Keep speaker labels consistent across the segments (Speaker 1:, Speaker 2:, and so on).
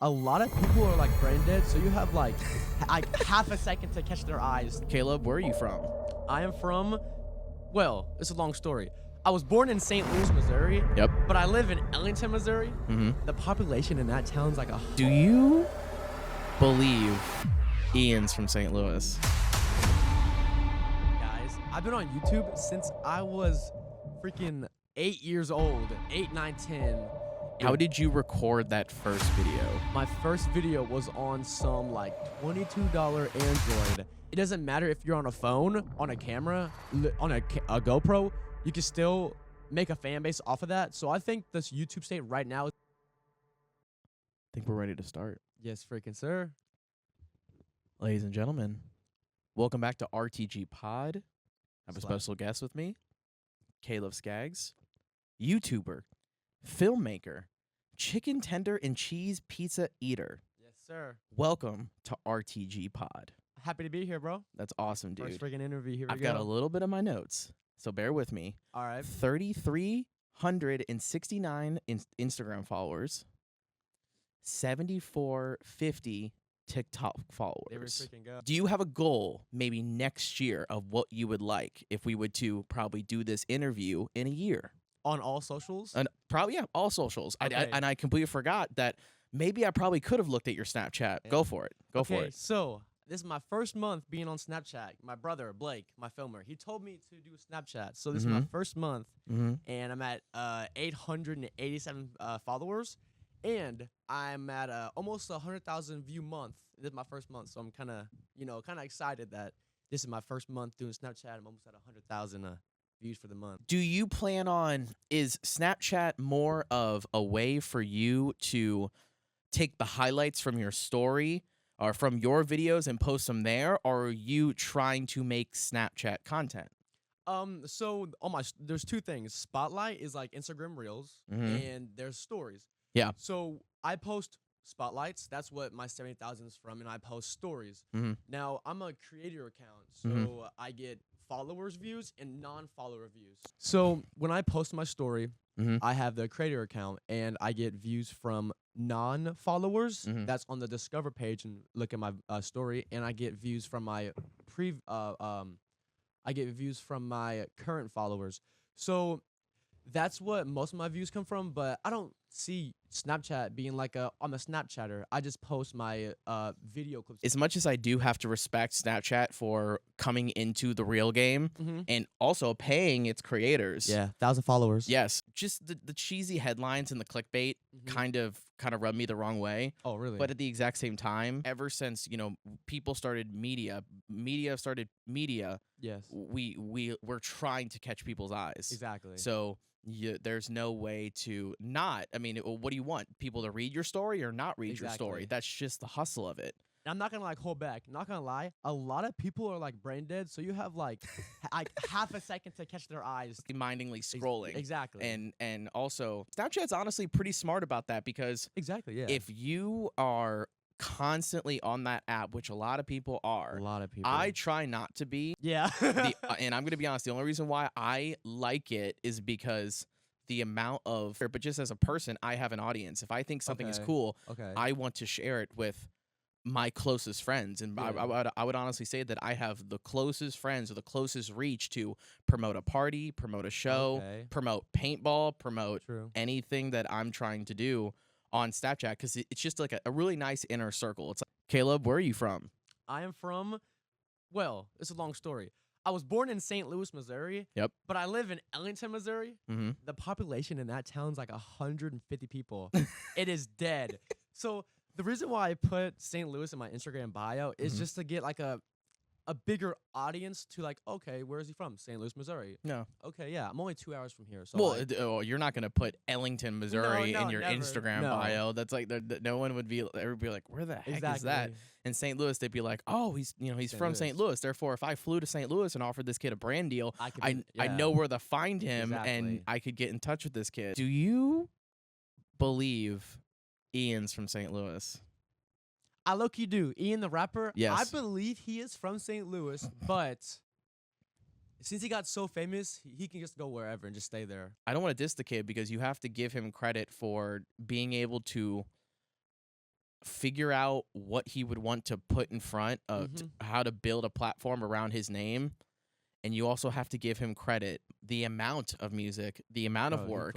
Speaker 1: A lot of people are like brain dead, so you have like half a second to catch their eyes.
Speaker 2: Caleb, where are you from?
Speaker 1: I am from, well, it's a long story. I was born in St. Louis, Missouri.
Speaker 2: Yep.
Speaker 1: But I live in Ellington, Missouri.
Speaker 2: Mm-hmm.
Speaker 1: The population in that town's like a.
Speaker 2: Do you believe Ian's from St. Louis?
Speaker 1: Guys, I've been on YouTube since I was freaking 8 years old. 8, 9, 10.
Speaker 2: How did you record that first video?
Speaker 1: My first video was on some like $22 Android. It doesn't matter if you're on a phone, on a camera, on a GoPro, you can still make a fan base off of that. So I think this YouTube state right now.
Speaker 2: I think we're ready to start.
Speaker 1: Yes, freaking sir.
Speaker 2: Ladies and gentlemen, welcome back to RTG Pod. I have a special guest with me, Caleb Scaggs, YouTuber, filmmaker, chicken tender and cheese pizza eater.
Speaker 1: Yes, sir.
Speaker 2: Welcome to RTG Pod.
Speaker 1: Happy to be here, bro.
Speaker 2: That's awesome, dude.
Speaker 1: First freaking interview. Here we
Speaker 2: I've
Speaker 1: go.
Speaker 2: got a little bit of my notes, so bear with me.
Speaker 1: All right.
Speaker 2: 3,369 Instagram followers, 7,450 TikTok
Speaker 1: There we
Speaker 2: followers.
Speaker 1: freaking go.
Speaker 2: Do you have a goal maybe next year of what you would like if we were to probably do this interview in a year?
Speaker 1: On all socials?
Speaker 2: And probably, yeah, all socials.
Speaker 1: Okay.
Speaker 2: I completely forgot that maybe I probably could have looked at your Snapchat.
Speaker 1: Yeah.
Speaker 2: Go for it. Go for
Speaker 1: Okay,
Speaker 2: it.
Speaker 1: so this is my first month being on Snapchat. My brother, Blake, my filmer, he told me to do Snapchat. So this is my first month,
Speaker 2: Mm-hmm.
Speaker 1: and I'm at 887 followers, and I'm at almost 100,000 view month. This is my first month, so I'm kind of excited that this is my first month doing Snapchat. I'm almost at 100,000 views for the month.
Speaker 2: Do you plan on, is Snapchat more of a way for you to take the highlights from your story or from your videos and post them there, or are you trying to make Snapchat content?
Speaker 1: So on there's two things. Spotlight is like Instagram Reels, and there's stories.
Speaker 2: Yeah.
Speaker 1: So I post spotlights. That's what my 70,000 is from, and I post stories.
Speaker 2: Mm-hmm.
Speaker 1: Now I'm a creator account, so I get followers views and non-follower views. So when I post my story, I have the creator account, and I get views from non-followers. That's on the Discover page, and look at my story, and I get views from my I get views from my current followers. So that's what most of my views come from, but I don't see Snapchat being like I'm a Snapchatter. I just post my video clips.
Speaker 2: As much as I do have to respect Snapchat for coming into the real game and also paying its creators.
Speaker 1: Yeah, 1,000 followers.
Speaker 2: Yes, just the cheesy headlines and the clickbait kind of rub me the wrong way.
Speaker 1: Oh, really?
Speaker 2: But at the exact same time, ever since, people started media started media,
Speaker 1: Yes.
Speaker 2: we're trying to catch people's eyes.
Speaker 1: Exactly.
Speaker 2: So there's no way to not. I mean, what do you want? People to read your story or not read your story?
Speaker 1: Exactly.
Speaker 2: That's just the hustle of it.
Speaker 1: And I'm not gonna hold back. Not gonna lie. A lot of people are like brain dead, so you have like half a second to catch their eyes.
Speaker 2: Mindingly scrolling.
Speaker 1: Exactly.
Speaker 2: And also, Snapchat's honestly pretty smart about that because
Speaker 1: exactly. Yeah.
Speaker 2: if you are constantly on that app, which a lot of people are,
Speaker 1: a lot of people.
Speaker 2: I try not to be.
Speaker 1: Yeah.
Speaker 2: And I'm going to be honest, the only reason why I like it is because the amount of, but just as a person, I have an audience. If I think something is cool, I want to share it with my closest friends. And I would honestly say that I have the closest friends or the closest reach to promote a party, promote a show, promote paintball, promote anything that I'm trying to do on Snapchat, because it's just like a really nice inner circle. It's like, Caleb, where are you from?
Speaker 1: I am from, well, it's a long story. I was born in St. Louis, Missouri.
Speaker 2: Yep.
Speaker 1: But I live in Ellington, Missouri. The population in that town's like 150 people. It is dead. So the reason why I put St. Louis in my Instagram bio is just to get like a bigger audience to like, okay, where is he from? St. Louis, Missouri.
Speaker 2: No.
Speaker 1: Okay, yeah, I'm only 2 hours from here. So
Speaker 2: Well, you're not gonna put Ellington, Missouri in your
Speaker 1: never.
Speaker 2: Instagram bio. That's like no one would be. Everybody be like, where the heck is that? In St. Louis, they'd be like, oh, he's from St. Louis. Therefore, if I flew to St. Louis and offered this kid a brand deal, I know where to find him and I could get in touch with this kid. Do you believe Ian's from St. Louis?
Speaker 1: I low-key do. Ian the rapper,
Speaker 2: yes.
Speaker 1: I believe he is from St. Louis, but since he got so famous, he can just go wherever and just stay there.
Speaker 2: I don't want to diss the kid because you have to give him credit for being able to figure out what he would want to put in front of how to build a platform around his name. And you also have to give him credit. The amount of music, the amount of work,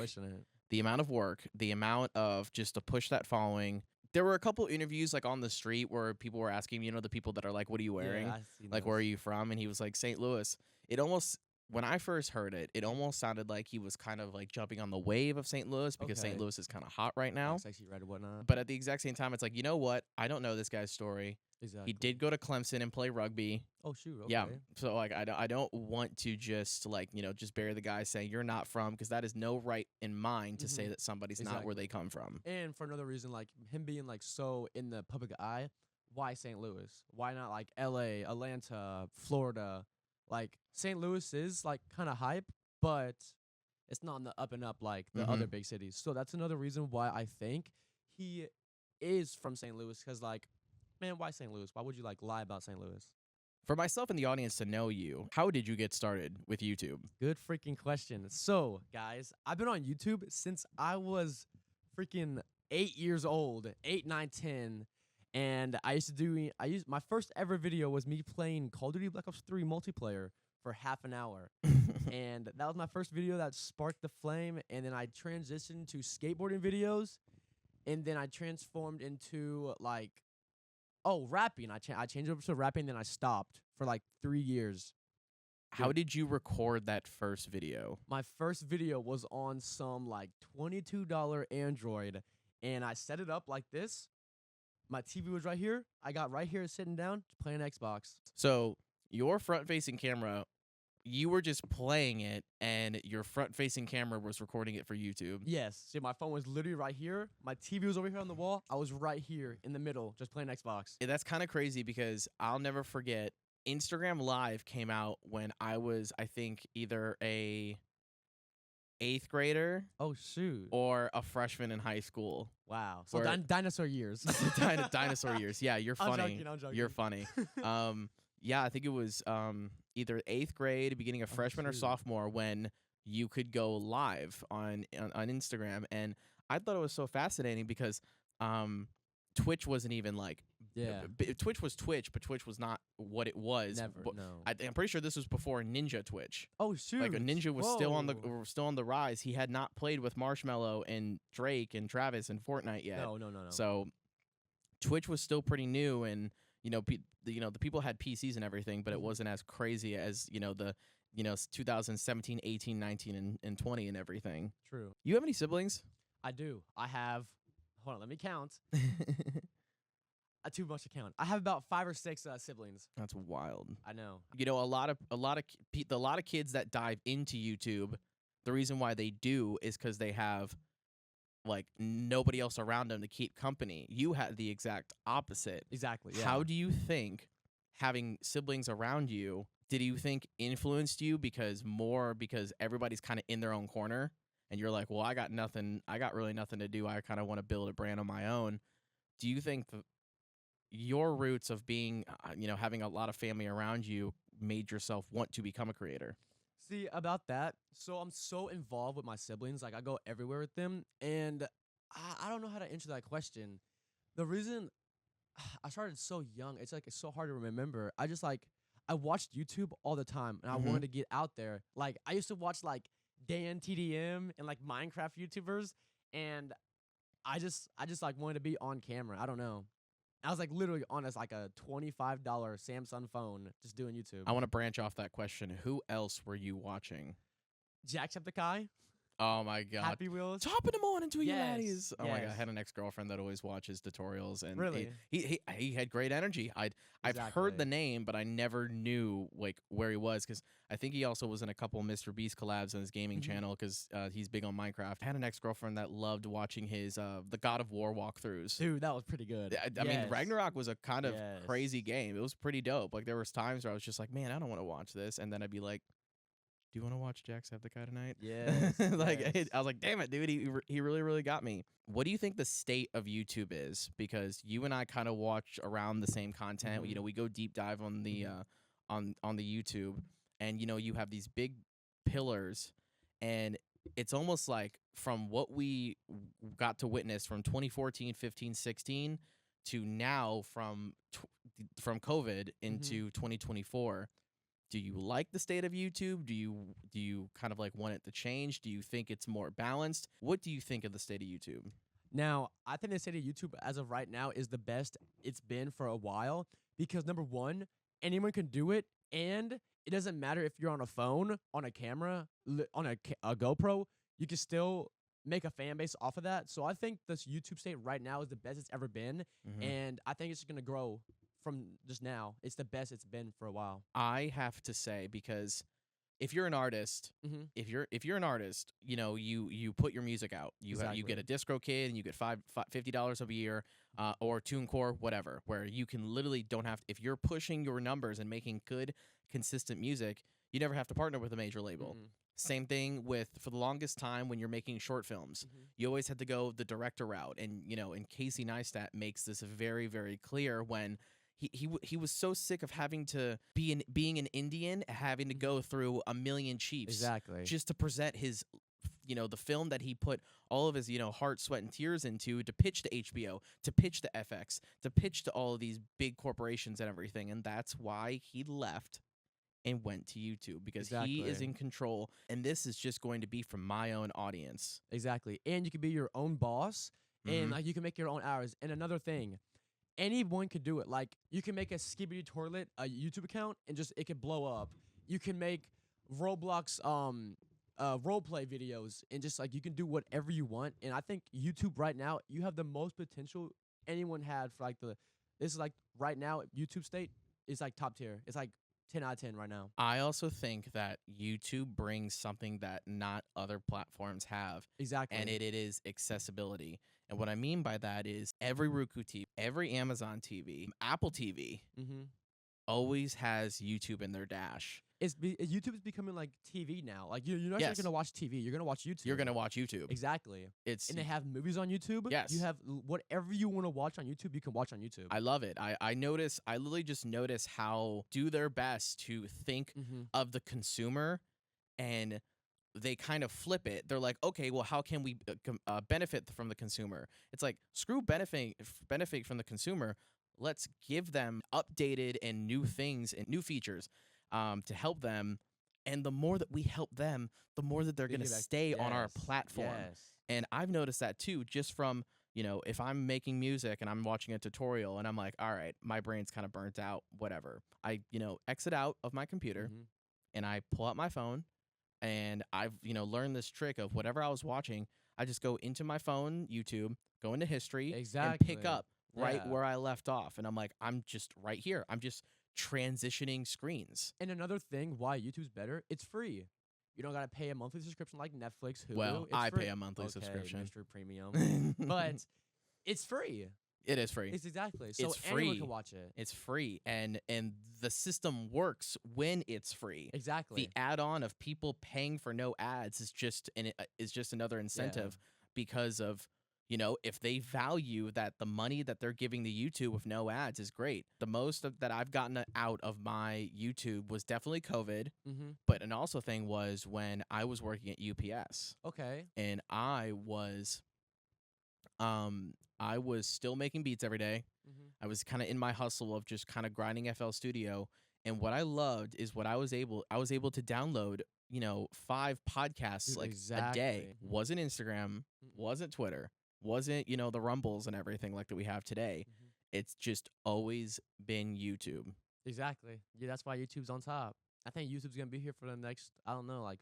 Speaker 2: the amount of just to push that following. There were a couple interviews like on the street where people were asking, the people that are like, what are you wearing?
Speaker 1: Yeah,
Speaker 2: like, where are you from? And he was like, St. Louis. It almost, when I first heard it, it almost sounded like he was kind of like jumping on the wave of St. Louis because St. Louis is kind of hot right now.
Speaker 1: Sexy red and whatnot.
Speaker 2: But at the exact same time, it's like, you know what? I don't know this guy's story.
Speaker 1: Exactly.
Speaker 2: He did go to Clemson and play rugby.
Speaker 1: Oh shoot. Okay.
Speaker 2: Yeah. So like, I don't want to just like, just bury the guy saying you're not from, because that is no right in mind to say that somebody's not where they come from.
Speaker 1: And for another reason, like him being like so in the public eye, why St. Louis? Why not like LA, Atlanta, Florida? Like St. Louis is like kind of hype, but it's not on the up and up like the other big cities. So that's another reason why I think he is from St. Louis, because like, man, why St. Louis? Why would you like lie about St. Louis?
Speaker 2: For myself and the audience to know you, how did you get started with YouTube?
Speaker 1: Good freaking question. So, guys, I've been on YouTube since I was freaking 8 years old, 8, 9, 10. And my first ever video was me playing Call of Duty Black Ops 3 multiplayer for half an hour. And that was my first video that sparked the flame. And then I transitioned to skateboarding videos. And then I transformed into like, rapping. I changed over to rapping, then I stopped for like 3 years.
Speaker 2: How did you record that first video?
Speaker 1: My first video was on some like $22 Android, and I set it up like this. My TV was right here. I got right here sitting down playing Xbox.
Speaker 2: So your front-facing camera, you were just playing it, and your front-facing camera was recording it for YouTube.
Speaker 1: Yes. See, my phone was literally right here. My TV was over here on the wall. I was right here in the middle, just playing Xbox.
Speaker 2: Yeah, that's kind of crazy because I'll never forget, Instagram Live came out when I was, I think, either a 8th grader.
Speaker 1: Oh, shoot.
Speaker 2: Or a freshman in high school.
Speaker 1: Wow. So dinosaur years.
Speaker 2: Dinosaur years. Yeah, you're funny.
Speaker 1: I'm joking.
Speaker 2: You're funny. Yeah, I think it was either 8th grade, beginning of freshman or sophomore, when you could go live on Instagram. And I thought it was so fascinating because Twitch wasn't even like, Twitch was Twitch, but Twitch was not what it was.
Speaker 1: Never, no.
Speaker 2: I'm pretty sure this was before Ninja Twitch.
Speaker 1: Oh shoot!
Speaker 2: Like Ninja was still on the rise. He had not played with Marshmello and Drake and Travis and Fortnite yet.
Speaker 1: No.
Speaker 2: So Twitch was still pretty new, and the people had PCs and everything, but it wasn't as crazy as the 2017, 18, 19, and 20 and everything.
Speaker 1: True.
Speaker 2: You have any siblings?
Speaker 1: I do. I have. Hold on, let me count. Too much to count. I have about 5 or 6 siblings.
Speaker 2: That's wild.
Speaker 1: I know.
Speaker 2: A lot of kids that dive into YouTube, the reason why they do is because they have like nobody else around them to keep company. You had the exact opposite.
Speaker 1: Exactly. Yeah.
Speaker 2: How do you think having siblings around you, did you think influenced you because everybody's kind of in their own corner and you're like, well, I got really nothing to do. I kind of want to build a brand on my own. Do you think your roots of being, having a lot of family around you made yourself want to become a creator?
Speaker 1: See, about that, so I'm so involved with my siblings. Like, I go everywhere with them, and I don't know how to answer that question. The reason I started so young, it's so hard to remember. I watched YouTube all the time, and I wanted to get out there. Like, I used to watch, like, Dan TDM and, like, Minecraft YouTubers, and I just like, wanted to be on camera. I don't know. I was like literally on a $25 Samsung phone just doing YouTube.
Speaker 2: I want to branch off that question. Who else were you watching?
Speaker 1: Jacksepticeye.
Speaker 2: Oh my God.
Speaker 1: Happy Wheels.
Speaker 2: Top in the morning to you laddies. Oh my God. I
Speaker 1: Yes.
Speaker 2: had an ex-girlfriend that always watches tutorials, and
Speaker 1: Really?
Speaker 2: he had great energy. I've heard the name, but I never knew like where he was, because I think he also was in a couple Mr. Beast collabs on his gaming channel, because he's big on Minecraft. I had an ex-girlfriend that loved watching his the God of War walkthroughs.
Speaker 1: Dude, that was pretty good.
Speaker 2: I mean, Ragnarok was a kind of crazy game. It was pretty dope. Like, there was times where I was just like, man, I don't want to watch this, and then I'd be like, do you want to watch Jacksepticeye tonight?
Speaker 1: Yes.
Speaker 2: I was like, damn it, dude, he really, really got me. What do you think the state of YouTube is? Because you and I kind of watch around the same content. We go deep dive on the on the YouTube, and you have these big pillars, and it's almost like from what we got to witness from 2014, 15, 16 to now from COVID into 2024. Do you like the state of YouTube? Do you kind of like want it to change? Do you think it's more balanced? What do you think of the state of YouTube?
Speaker 1: Now, I think the state of YouTube as of right now is the best it's been for a while because number one, anyone can do it, and it doesn't matter if you're on a phone, on a camera, on a GoPro, you can still make a fan base off of that. So I think this YouTube state right now is the best it's ever been, and I think it's just gonna grow from just now. It's the best it's been for a while.
Speaker 2: I have to say, because if you're an artist, if you're an artist, you know, you put your music out. You get a DistroKid and you get $50 a year, or TuneCore, whatever, where you can literally don't have if you're pushing your numbers and making good, consistent music, you never have to partner with a major label. Same thing with, for the longest time, when you're making short films, you always had to go the director route. And, you know, and Casey Neistat makes this very, very clear when he was so sick of having to being an Indian, having to go through a million chiefs just to present his, you know, the film that he put all of his, you know, heart, sweat, and tears into, to pitch to HBO, to pitch to FX, to pitch to all of these big corporations and everything. And that's why he left and went to YouTube, because he is in control, and this is just going to be from my own audience.
Speaker 1: Exactly. And you can be your own boss, and like you can make your own hours. And another thing, anyone could do it. Like, you can make a Skibidi Toilet a YouTube account, and just it could blow up. You can make Roblox roleplay videos, and just like you can do whatever you want. And I think YouTube right now, you have the most potential anyone had for like this is like right now YouTube state is like top tier. It's like 10 out of 10 right now.
Speaker 2: I also think that YouTube brings something that not other platforms have.
Speaker 1: Exactly.
Speaker 2: And it is accessibility. And what I mean by that is every Roku TV, every Amazon TV, Apple TV always has YouTube in their dash.
Speaker 1: YouTube is becoming like TV now. Like you're not just gonna watch TV. You're gonna watch YouTube.
Speaker 2: You're gonna watch YouTube.
Speaker 1: Exactly. And they have movies on YouTube.
Speaker 2: Yes.
Speaker 1: You have whatever you want to watch on YouTube. You can watch on YouTube.
Speaker 2: I love it. I literally just notice how do their best to think of the consumer, and they kind of flip it. They're like, okay, well, how can we benefit from the consumer? It's like, screw benefit from the consumer. Let's give them updated and new things and new features to help them. And the more that we help them, the more that they're going to stay on our platform. And I've noticed that too, just from, you know, if I'm making music and I'm watching a tutorial and I'm like, all right, my brain's kind of burnt out, whatever. I, you know, exit out of my computer and I pull out my phone, and I've, you know, learned this trick of whatever I was watching, I just go into my phone, YouTube, go into history, and pick up right where I left off. And I'm like, I'm just right here. I'm just transitioning screens.
Speaker 1: And another thing why YouTube's better, it's free. You don't got to pay a monthly subscription like Netflix, Hulu.
Speaker 2: Well,
Speaker 1: it's
Speaker 2: I
Speaker 1: free.
Speaker 2: pay a monthly subscription.
Speaker 1: Mr. Premium. But it's free.
Speaker 2: It is free.
Speaker 1: It's exactly. So
Speaker 2: it's free.
Speaker 1: Anyone can watch it.
Speaker 2: It's free. And the system works when it's free.
Speaker 1: Exactly.
Speaker 2: The add-on of people paying for no ads is just another incentive because of, you know, if they value that the money that they're giving to YouTube with no ads is great. The most that I've gotten out of my YouTube was definitely COVID. But an also thing was when I was working at UPS.
Speaker 1: Okay.
Speaker 2: And I was still making beats every day. I was kind of in my hustle of just kind of grinding FL Studio. And what I loved is I was able to download, you know, 5 podcasts a day. Wasn't Instagram, wasn't Twitter, wasn't, you know, the Rumbles and everything like that we have today. It's just always been YouTube.
Speaker 1: Exactly. Yeah, that's why YouTube's on top. I think YouTube's going to be here for the next, I don't know, like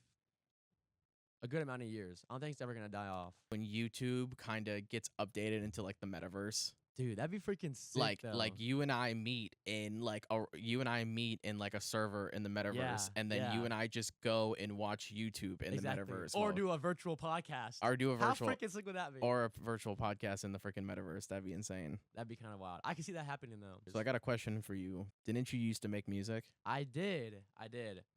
Speaker 1: a good amount of years. I don't think it's ever going to die off.
Speaker 2: When YouTube kind of gets updated into like the metaverse.
Speaker 1: Dude, that'd be freaking sick.
Speaker 2: Like you and I meet in like a server in the metaverse, and then you and I just go and watch YouTube in the metaverse,
Speaker 1: or do a virtual podcast,
Speaker 2: How
Speaker 1: freaking sick would that be?
Speaker 2: Or a virtual podcast in the freaking metaverse. That'd be insane.
Speaker 1: That'd be kind of wild. I can see that happening though.
Speaker 2: So I got a question for you. Didn't you used to make music?
Speaker 1: I did.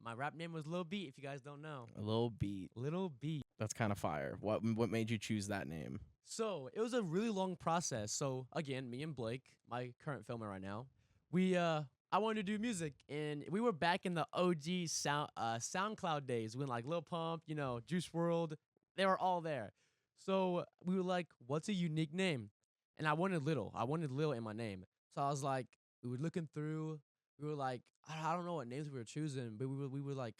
Speaker 1: My rap name was Lil Beat. If you guys don't know,
Speaker 2: Lil Beat.
Speaker 1: Little Beat.
Speaker 2: That's kind of fire. What made you choose that name?
Speaker 1: So it was a really long process. So again, me and Blake, my current filmer right now, I wanted to do music, and we were back in the OG SoundCloud days when like Lil Pump, you know, Juice WRLD, they were all there. So we were like, what's a unique name? and I wanted Little. I wanted Lil in my name. So I was like, we were looking through. We were like, I don't know what names we were choosing, but we were like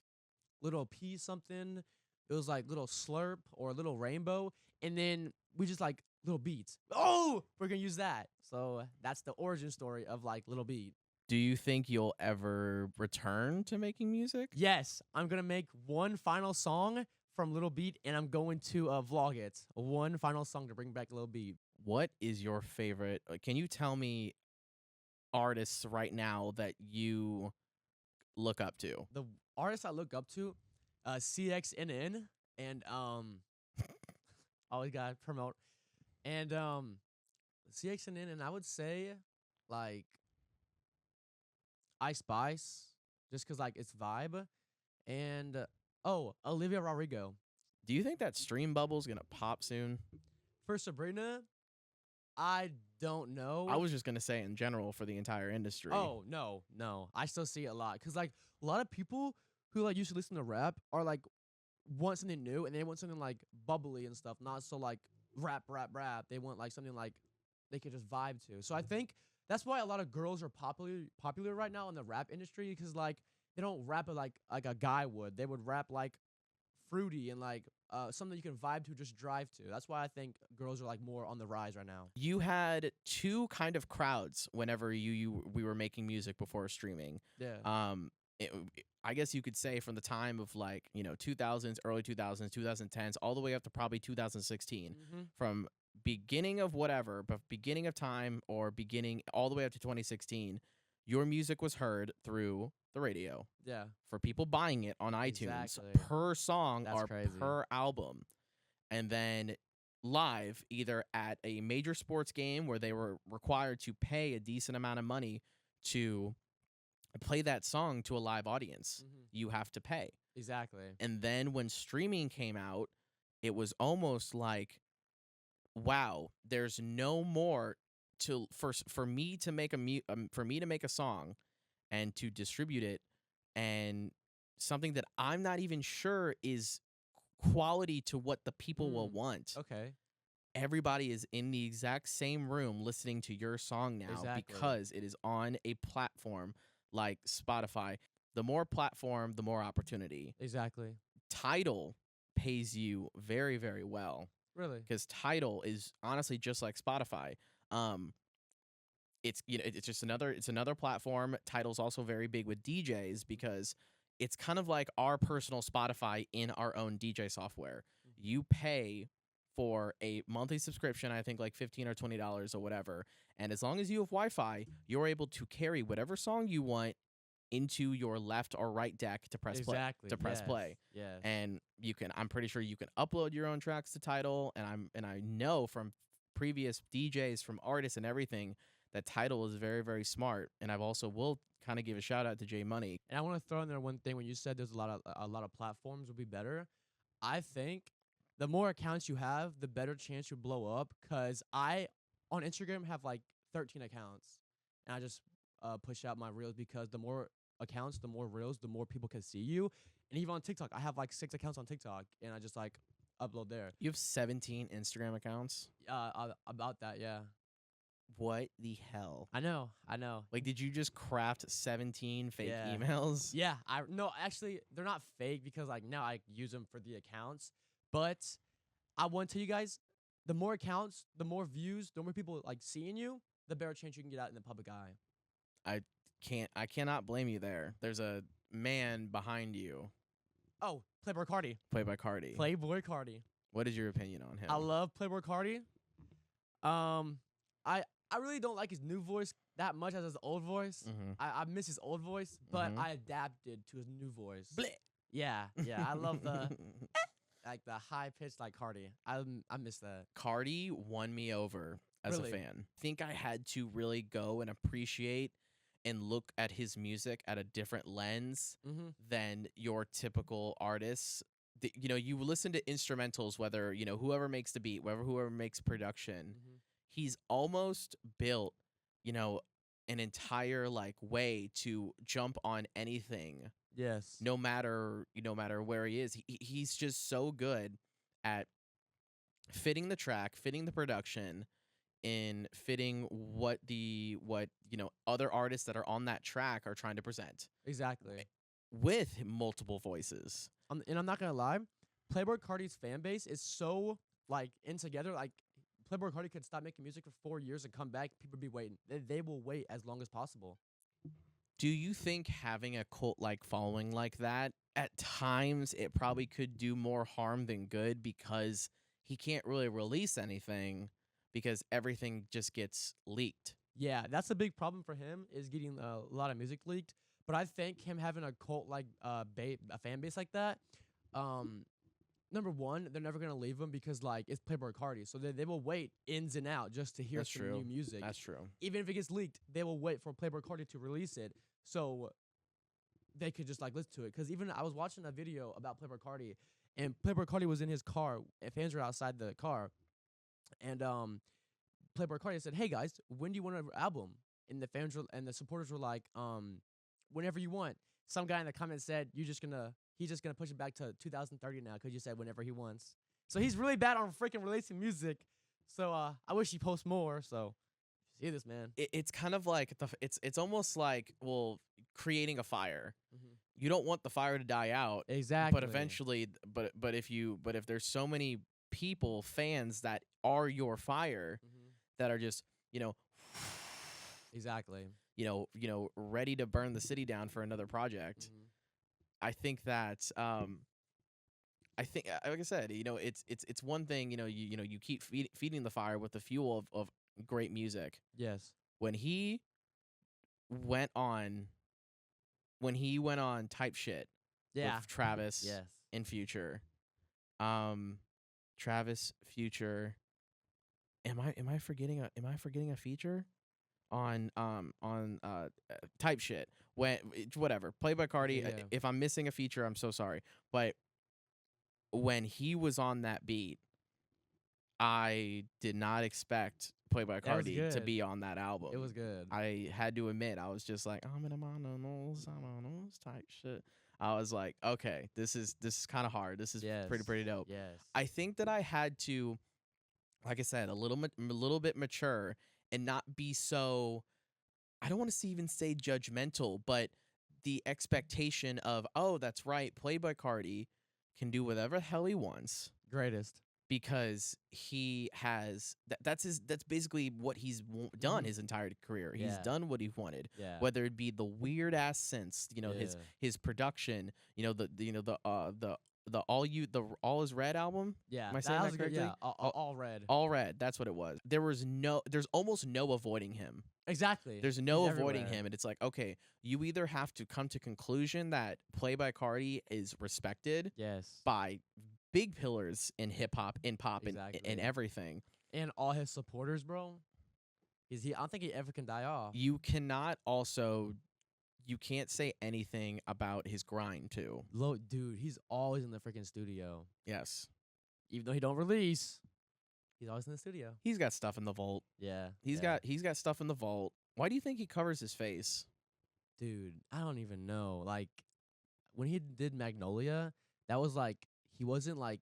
Speaker 1: Little P something. It was like Little Slurp or Little Rainbow, and then we just like Little Beats. Oh, we're gonna use that. So that's the origin story of like Little Beat.
Speaker 2: Do you think you'll ever return to making music?
Speaker 1: Yes, I'm gonna make one final song from Little Beat, and I'm going to vlog it. One final song to bring back Little Beat.
Speaker 2: What is your favorite? Can you tell me artists right now that you look up to?
Speaker 1: The artists I look up to, CXNN, and always gotta promote, and CXNN, and I would say like Ice Spice, just cause like it's vibe, and Olivia Rodrigo.
Speaker 2: Do you think that stream bubble's gonna pop soon?
Speaker 1: For Sabrina, I don't know.
Speaker 2: I was just gonna say in general for the entire industry.
Speaker 1: Oh no, I still see it a lot, cause like a lot of people who like used to listen to rap are like want something new, and they want something like bubbly and stuff, not so like rap. They want like something like they could just vibe to. So I think that's why a lot of girls are popular right now in the rap industry, because like they don't rap it like a guy would. They would rap like fruity and like something you can vibe to, just drive to. That's why I think girls are like more on the rise right now.
Speaker 2: You had two kind of crowds whenever we were making music before streaming.
Speaker 1: Yeah.
Speaker 2: I guess you could say from the time of like 2000s, early 2000s, 2010s, all the way up to probably 2016, from beginning of whatever, but beginning of time or beginning all the way up to 2016, your music was heard through the radio.
Speaker 1: Yeah.
Speaker 2: For people buying it on iTunes
Speaker 1: Exactly.
Speaker 2: per song
Speaker 1: That's
Speaker 2: or
Speaker 1: crazy.
Speaker 2: per album. And then live, either at a major sports game where they were required to pay a decent amount of money to play that song to a live audience. You have to pay.
Speaker 1: Exactly.
Speaker 2: And then when streaming came out, it was almost like, wow, there's no more to for me to make a song and to distribute it, and something that I'm not even sure is quality to what the people will want.
Speaker 1: Okay.
Speaker 2: Everybody is in the exact same room listening to your song now because it is on a platform like Spotify. The more platform, the more opportunity.
Speaker 1: Exactly.
Speaker 2: Tidal pays you very, very well.
Speaker 1: Really?
Speaker 2: Because Tidal is honestly just like Spotify. It's it's just another platform. Tidal's also very big with DJs because it's kind of like our personal Spotify in our own DJ software. You pay for a monthly subscription, I think like $15 or $20 or whatever. And as long as you have Wi-Fi, you're able to carry whatever song you want into your left or right deck to press play.
Speaker 1: Yes.
Speaker 2: And I'm pretty sure you can upload your own tracks to Tidal, and I know from previous DJs, from artists and everything, that Tidal is very, very smart. And I've also will kind of give a shout out to J Money.
Speaker 1: And I want to throw in there one thing. When you said there's a lot of platforms would be better, I think the more accounts you have, the better chance you blow up. Cause I on Instagram have like 13 accounts, and I just push out my reels, because the more accounts, the more reels, the more people can see you. And even on TikTok, I have like 6 accounts on TikTok, and I just like upload there.
Speaker 2: You have 17 Instagram accounts?
Speaker 1: About that, yeah.
Speaker 2: What the hell?
Speaker 1: I know.
Speaker 2: Like, did you just craft 17 fake emails?
Speaker 1: Yeah, no, actually, they're not fake, because like now I use them for the accounts. But I want to tell you guys, the more accounts, the more views, the more people like seeing you, the better chance you can get out in the public eye.
Speaker 2: I cannot blame you there. There's a man behind you.
Speaker 1: Oh, Playboy Cardi.
Speaker 2: Playboy Cardi.
Speaker 1: Playboy Cardi.
Speaker 2: What is your opinion on him?
Speaker 1: I love Playboy Cardi. I really don't like his new voice that much as his old voice. I miss his old voice, but I adapted to his new voice.
Speaker 2: Bleh.
Speaker 1: Yeah. I love the like the high pitched like Cardi. I miss that.
Speaker 2: Cardi won me over as a fan. I think I had to really go and appreciate and look at his music at a different lens than your typical artists. You listen to instrumentals, whether whoever makes the beat, whoever makes production. He's almost built an entire like way to jump on anything.
Speaker 1: Yes.
Speaker 2: No matter where he is, he's just so good at fitting the track, fitting the production, in fitting what other artists that are on that track are trying to present.
Speaker 1: Exactly.
Speaker 2: With multiple voices.
Speaker 1: And I'm not gonna lie, Playboi Carti's fan base is so like in together. Like Playboi Carti could stop making music for 4 years and come back. People be waiting. They will wait as long as possible.
Speaker 2: Do you think having a cult-like following like that, at times it probably could do more harm than good because he can't really release anything because everything just gets leaked?
Speaker 1: Yeah, that's a big problem for him, is getting a lot of music leaked. But I think him having a cult like a fan base like that, number one, they're never gonna leave him because like it's Playboi Carti, so they will wait ins and out just to hear
Speaker 2: That's
Speaker 1: some
Speaker 2: true.
Speaker 1: new music.
Speaker 2: That's true.
Speaker 1: Even if it gets leaked, they will wait for Playboi Carti to release it, so they could just like listen to it. Because even I was watching a video about Playboi Carti, and Playboi Carti was in his car, and fans were outside the car, and Playboi Carti said, "Hey guys, when do you want an album?" And the fans and the supporters were like, whenever you want." Some guy in the comments said, he's just gonna push it back to 2030 now because you said whenever he wants. So he's really bad on freaking releasing music. So I wish he posts more. So see this, man.
Speaker 2: It's kind of like it's almost like, well, creating a fire.
Speaker 1: Mm-hmm.
Speaker 2: You don't want the fire to die out.
Speaker 1: Exactly.
Speaker 2: But eventually, but if there's so many people, fans that are your fire, that are just
Speaker 1: exactly.
Speaker 2: Ready to burn the city down for another project. I think that like I said, it's one thing, you keep feeding the fire with the fuel of great music.
Speaker 1: Yes.
Speaker 2: When he went on type shit, with Travis,
Speaker 1: yes,
Speaker 2: and Future. Travis, Future. Am I forgetting a feature on type shit? Whatever. Playboi Carti.
Speaker 1: Yeah.
Speaker 2: If I'm missing a feature, I'm so sorry. But when he was on that beat, I did not expect Playboi Carti to be on that album.
Speaker 1: It was good.
Speaker 2: I had to admit, I was just like, I'm in a monos type shit. I was like, okay, this is kind of hard. This is pretty dope.
Speaker 1: Yes.
Speaker 2: I think that I had to, like I said, a little bit mature and not be so, I don't want to even say judgmental, but the expectation of, oh, that's right, Playboi Carti can do whatever the hell he wants.
Speaker 1: Greatest.
Speaker 2: Because he has that's basically what he's done his entire career. He's done what he wanted.
Speaker 1: Yeah.
Speaker 2: Whether it be the weird ass synths, his production, the All Is Red album.
Speaker 1: Yeah.
Speaker 2: Am I saying that correctly?
Speaker 1: Yeah. All Red.
Speaker 2: All Red. That's what it was. There's almost no avoiding him.
Speaker 1: Exactly.
Speaker 2: There's no avoiding him, and it's like, okay, you either have to come to conclusion that Playboi Carti is respected by big pillars in hip hop, in pop, and everything,
Speaker 1: and all his supporters, bro. I don't think he ever can die off.
Speaker 2: You can't say anything about his grind too.
Speaker 1: Dude, he's always in the freaking studio.
Speaker 2: Yes,
Speaker 1: even though he don't release, he's always in the studio.
Speaker 2: He's got stuff in the vault.
Speaker 1: Yeah,
Speaker 2: he's got stuff in the vault. Why do you think he covers his face?
Speaker 1: Dude, I don't even know. Like when he did Magnolia, that was like, he wasn't like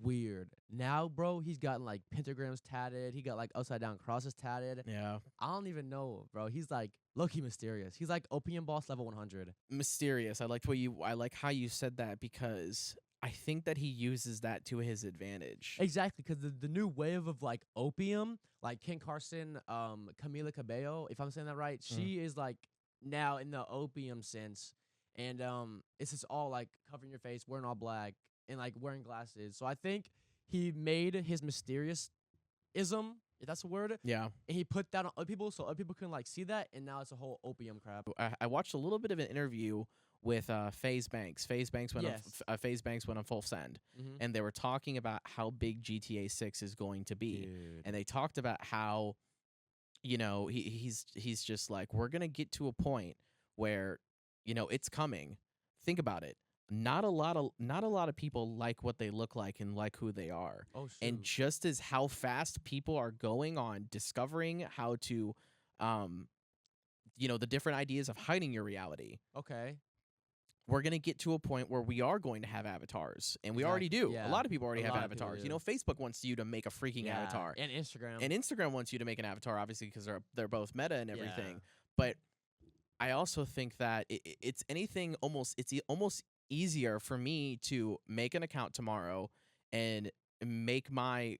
Speaker 1: weird. Now, bro, he's gotten like pentagrams tatted. He got like upside down crosses tatted.
Speaker 2: Yeah.
Speaker 1: I don't even know, bro. He's like low-key mysterious. He's like Opium Boss level 100.
Speaker 2: Mysterious. I like how you said that, because I think that he uses that to his advantage.
Speaker 1: Exactly, because the new wave of like Opium, like Ken Carson, Camila Cabello, if I'm saying that right, she is like now in the Opium sense. And it's just all like covering your face, wearing all black, and like wearing glasses. So I think he made his mysteriousism, if that's a word.
Speaker 2: Yeah. And
Speaker 1: he put that on other people so other people can like see that, and now it's a whole opium crap.
Speaker 2: I watched a little bit of an interview with FaZe Banks. FaZe Banks went on Full Send, and they were talking about how big GTA 6 is going to be.
Speaker 1: Dude.
Speaker 2: And they talked about how, he's just like, we're gonna get to a point where, it's coming. Think about it. Not a lot of people like what they look like and like who they are.
Speaker 1: Oh, shoot.
Speaker 2: And just as how fast people are going on discovering how to, the different ideas of hiding your reality.
Speaker 1: Okay.
Speaker 2: we're going to get to a point where we are going to have avatars, and we already do.
Speaker 1: Yeah.
Speaker 2: A lot of people already
Speaker 1: A
Speaker 2: have
Speaker 1: lot of people
Speaker 2: avatars.
Speaker 1: do.
Speaker 2: Facebook wants you to make a freaking avatar.
Speaker 1: And Instagram.
Speaker 2: And Instagram wants you to make an avatar, obviously, because they're both meta and everything.
Speaker 1: Yeah.
Speaker 2: But I also think that it's almost easier for me to make an account tomorrow and make my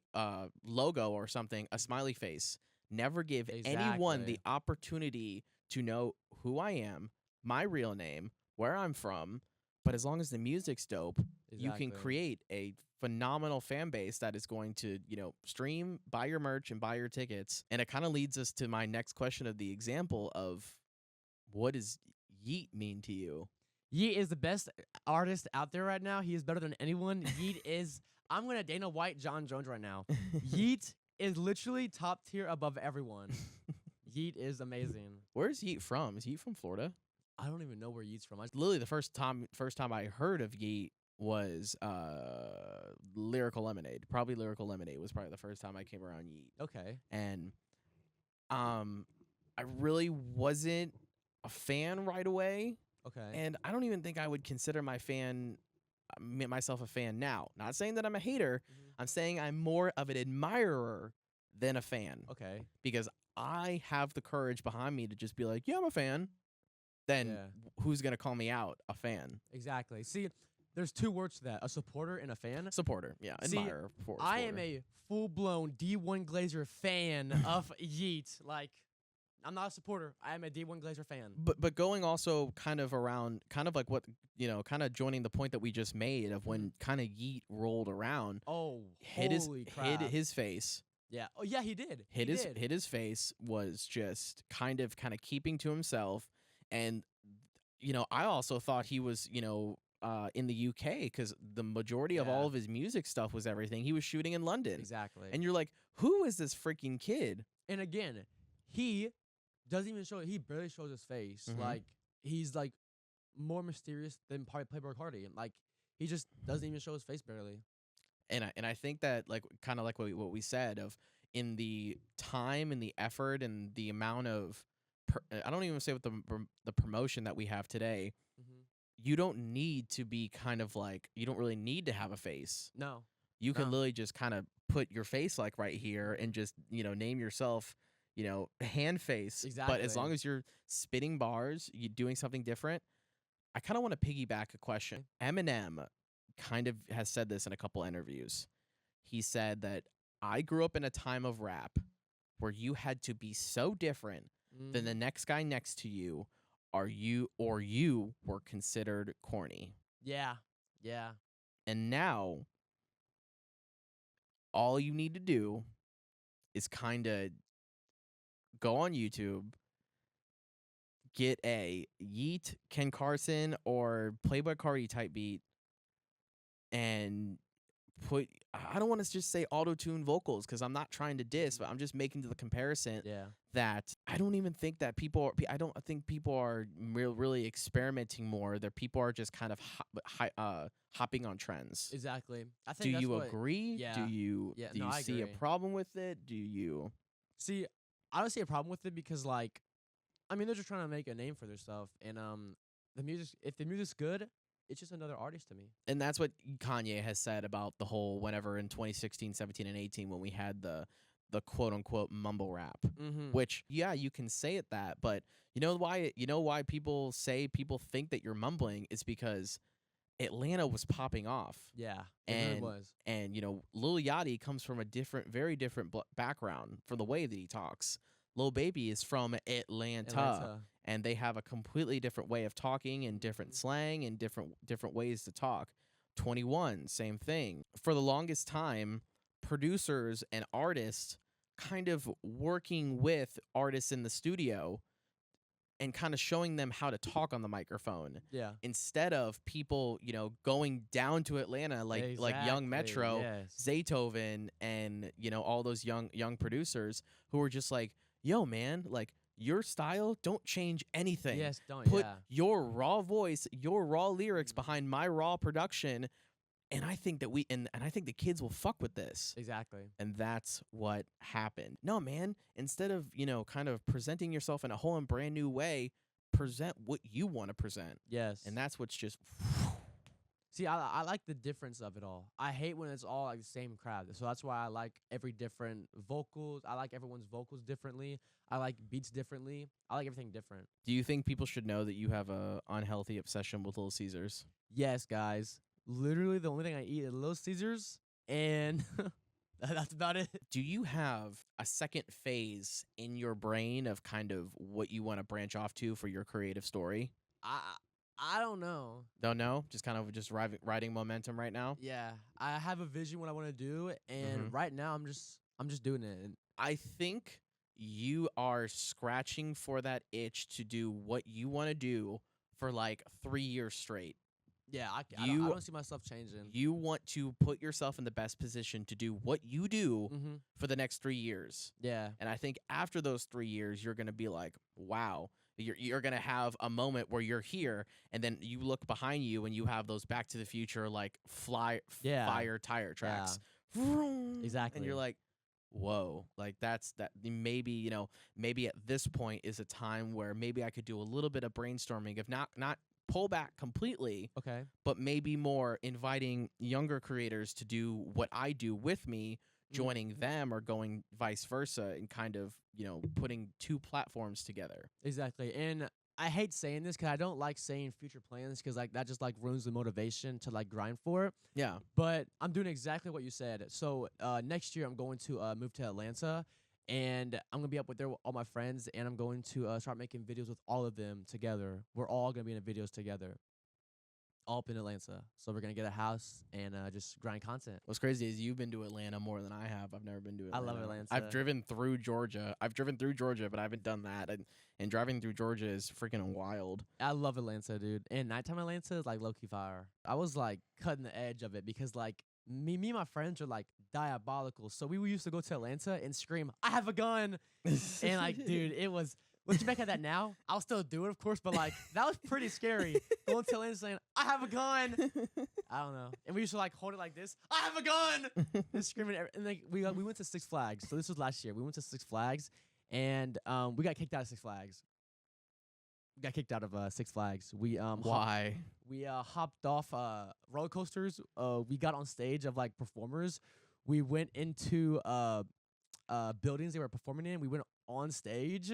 Speaker 2: logo or something a smiley face. Never give anyone the opportunity to know who I am, my real name, where I'm from. But as long as the music's dope, you can create a phenomenal fan base that is going to, stream, buy your merch, and buy your tickets. And it kind of leads us to my next question of the example of, what does Yeet mean to you?
Speaker 1: Yeet is the best artist out there right now. He is better than anyone. Yeet is, I'm going to Dana White John Jones right now. Yeet is literally top tier above everyone. Yeet is amazing.
Speaker 2: Where's Yeet from? Is Yeet from Florida?
Speaker 1: I don't even know where Yeet's from.
Speaker 2: Literally, the first time I heard of Yeet was Lyrical Lemonade. Probably Lyrical Lemonade was probably the first time I came around Yeet.
Speaker 1: Okay.
Speaker 2: And I really wasn't a fan right away.
Speaker 1: Okay.
Speaker 2: And I don't even think I would consider myself a fan now. Not saying that I'm a hater. Mm-hmm. I'm saying I'm more of an admirer than a fan.
Speaker 1: Okay.
Speaker 2: Because I have the courage behind me to just be like, yeah, I'm a fan. Then who's going to call me out a fan?
Speaker 1: Exactly. See, there's two words to that. A supporter and a fan.
Speaker 2: Supporter, yeah. Admirer.
Speaker 1: I am a full-blown D1 Glazer fan of Yeet. Like, I'm not a supporter. I am a D1 Glazer fan.
Speaker 2: But going also kind of around, kind of like what, kind of joining the point that we just made of when kind of Yeet rolled around.
Speaker 1: Oh,
Speaker 2: hit his face.
Speaker 1: Yeah. Oh, yeah, he did.
Speaker 2: Hit his face, was just kind of keeping to himself. And, I also thought he was, in the UK, because the majority of all of his music stuff was everything. He was shooting in London.
Speaker 1: Exactly.
Speaker 2: And you're like, who is this freaking kid?
Speaker 1: And again, he doesn't even show it. He barely shows his face. Mm-hmm. Like, he's like more mysterious than Playboi Carti. Like, he just doesn't even show his face barely.
Speaker 2: And I think that, like, kind of like what we said, of in the time and the effort and the amount of I don't even say with the promotion that we have today, you don't need to be kind of like, you don't really need to have a face.
Speaker 1: No.
Speaker 2: You can literally just kind of put your face like right here and just, name yourself, hand face.
Speaker 1: Exactly.
Speaker 2: But as long as you're spitting bars, you're doing something different. I kind of want to piggyback a question. Eminem kind of has said this in a couple interviews. He said that I grew up in a time of rap where you had to be so different than the next guy next to you, you were considered corny.
Speaker 1: Yeah. Yeah.
Speaker 2: And now all you need to do is kind of go on YouTube, get a Yeet, Ken Carson, or Playboi Carti type beat, and I don't want to just say auto-tune vocals, because I'm not trying to diss, but I'm just making the comparison that I don't even think that I don't think people are really experimenting more. That people are just kind of hopping on trends.
Speaker 1: Exactly. I
Speaker 2: think. Do you agree?
Speaker 1: Yeah.
Speaker 2: Do you see a problem with it? Do you
Speaker 1: see? I don't see a problem with it because, like, I mean, they're just trying to make a name for themselves, and if the music's good, it's just another artist to me.
Speaker 2: And that's what Kanye has said about the whole whenever in 2016, 17, and 18 when we had the quote-unquote mumble rap.
Speaker 1: Mm-hmm.
Speaker 2: Which, yeah, you can say it that, but you know why people think that you're mumbling is because Atlanta was popping off.
Speaker 1: Yeah, it was.
Speaker 2: And, Lil Yachty comes from a very different background for the way that he talks. Lil Baby is from Atlanta. And they have a completely different way of talking and different slang and different ways to talk. 21, same thing. For the longest time, producers and artists kind of working with artists in the studio and kind of showing them how to talk on the microphone.
Speaker 1: Yeah.
Speaker 2: Instead of people, going down to Atlanta like Young Metro, Zaytoven, and all those young producers who were just like, yo, man, like, your style, don't change anything.
Speaker 1: Yes, don't.
Speaker 2: Put your raw voice, your raw lyrics behind my raw production, and I think that I think the kids will fuck with this.
Speaker 1: Exactly.
Speaker 2: And that's what happened. No, man, instead of, kind of presenting yourself in a whole and brand new way, present what you want to present.
Speaker 1: Yes.
Speaker 2: And that's what's just.
Speaker 1: See, I like the difference of it all. I hate when it's all like the same crowd. So that's why I like every different vocals. I like everyone's vocals differently. I like beats differently. I like everything different.
Speaker 2: Do you think people should know that you have a unhealthy obsession with Little Caesars?
Speaker 1: Yes, guys. Literally, the only thing I eat is Little Caesars, and that's about it.
Speaker 2: Do you have a second phase in your brain of kind of what you want to branch off to for your creative story?
Speaker 1: I don't know.
Speaker 2: Don't know? Just kind of just riding momentum right now?
Speaker 1: Yeah, I have a vision what I want to do, and right now I'm just doing it. And
Speaker 2: I think you are scratching for that itch to do what you want to do for like 3 years straight.
Speaker 1: Yeah, I don't see myself changing.
Speaker 2: You want to put yourself in the best position to do what you do for the next 3 years.
Speaker 1: Yeah.
Speaker 2: And I think after those 3 years, you're going to be like, wow. You're going to have a moment where you're here, and then you look behind you and you have those Back to the Future, like, fire tire tracks.
Speaker 1: Yeah. Exactly.
Speaker 2: And you're like, whoa, like that maybe, maybe at this point is a time where maybe I could do a little bit of brainstorming of not pull back completely,
Speaker 1: okay,
Speaker 2: but maybe more inviting younger creators to do what I do with me, joining them or going vice versa, and kind of, putting two platforms together.
Speaker 1: Exactly. And I hate saying this because I don't like saying future plans because like that just like ruins the motivation to like grind for it.
Speaker 2: Yeah.
Speaker 1: But I'm doing exactly what you said. So next year I'm going to move to Atlanta, and I'm gonna be up with all my friends, and I'm going to start making videos with all of them together. We're all gonna be in the videos together, all up in Atlanta. So we're gonna get a house and just grind content.
Speaker 2: What's crazy is you've been to Atlanta more than I have. I've never been to Atlanta.
Speaker 1: I love Atlanta.
Speaker 2: I've driven through Georgia. But I haven't done that. And driving through Georgia is freaking wild.
Speaker 1: I love Atlanta, dude. And nighttime Atlanta is like low-key fire. I was like cutting the edge of it because like me and my friends are like diabolical. So we used to go to Atlanta and scream, "I have a gun!" And like, dude, it was. Looking back at that now, I'll still do it, of course, but like that was pretty scary. Going to Atlanta saying, "I have a gun." I don't know. And we used to like hold it like this, "I have a gun," and screaming. And like we went to Six Flags. So this was last year. We went to Six Flags, and we got kicked out of Six Flags. We got kicked out of Six Flags. We
Speaker 2: why?
Speaker 1: We hopped off roller coasters. We got on stage of like performers. We went into buildings they were performing in. We went on stage.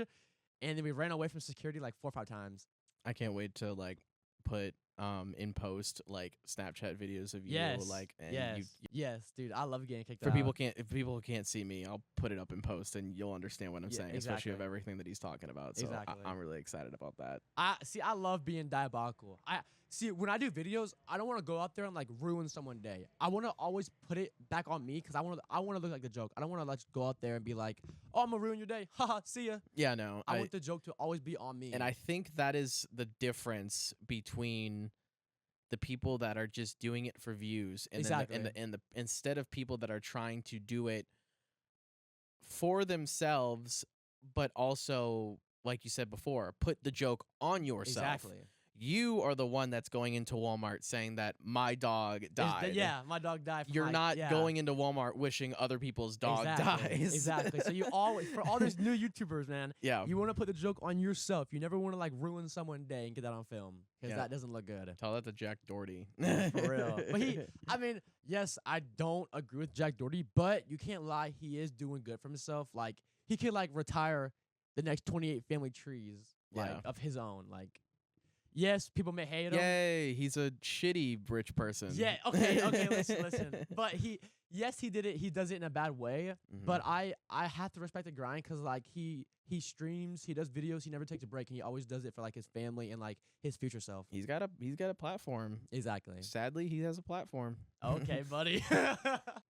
Speaker 1: And then we ran away from security like 4 or 5 times.
Speaker 2: I can't wait to like put in post like Snapchat videos of you.
Speaker 1: Yes.
Speaker 2: Like, and
Speaker 1: yes, dude. I love getting kicked
Speaker 2: out. If people can't see me, I'll put it up in post and you'll understand what I'm saying, especially of everything that he's talking about. So I'm really excited about that.
Speaker 1: I love being diabolical. When I do videos, I don't want to go out there and like ruin someone's day. I want to always put it back on me because I want to look like the joke. I don't want to like go out there and be like, "Oh, I'm gonna ruin your day. Haha, see ya."
Speaker 2: Yeah, no.
Speaker 1: I want the joke to always be on me.
Speaker 2: And I think that is the difference between the people that are just doing it for views and the instead of people that are trying to do it for themselves, but also, like you said before, put the joke on yourself.
Speaker 1: Exactly.
Speaker 2: You are the one that's going into Walmart saying that my dog died.
Speaker 1: My dog died.
Speaker 2: You're not going into Walmart wishing other people's dog dies.
Speaker 1: Exactly. So you always, for all these new YouTubers, man, you want to put the joke on yourself. You never want to like ruin someone's day and get that on film because that doesn't look good.
Speaker 2: Tell that to Jack Doherty.
Speaker 1: For real. But yes, I don't agree with Jack Doherty, but you can't lie. He is doing good for himself. Like he could like retire the next 28 family trees of his own. Like. Yes, people may hate him.
Speaker 2: Yay, he's a shitty rich person.
Speaker 1: Yeah, okay, listen. But he did it. He does it in a bad way. But I have to respect the grind because like he streams, he does videos, he never takes a break, and he always does it for like his family and like his future self.
Speaker 2: He's got a platform.
Speaker 1: Exactly.
Speaker 2: Sadly, he has a platform.
Speaker 1: Okay, buddy.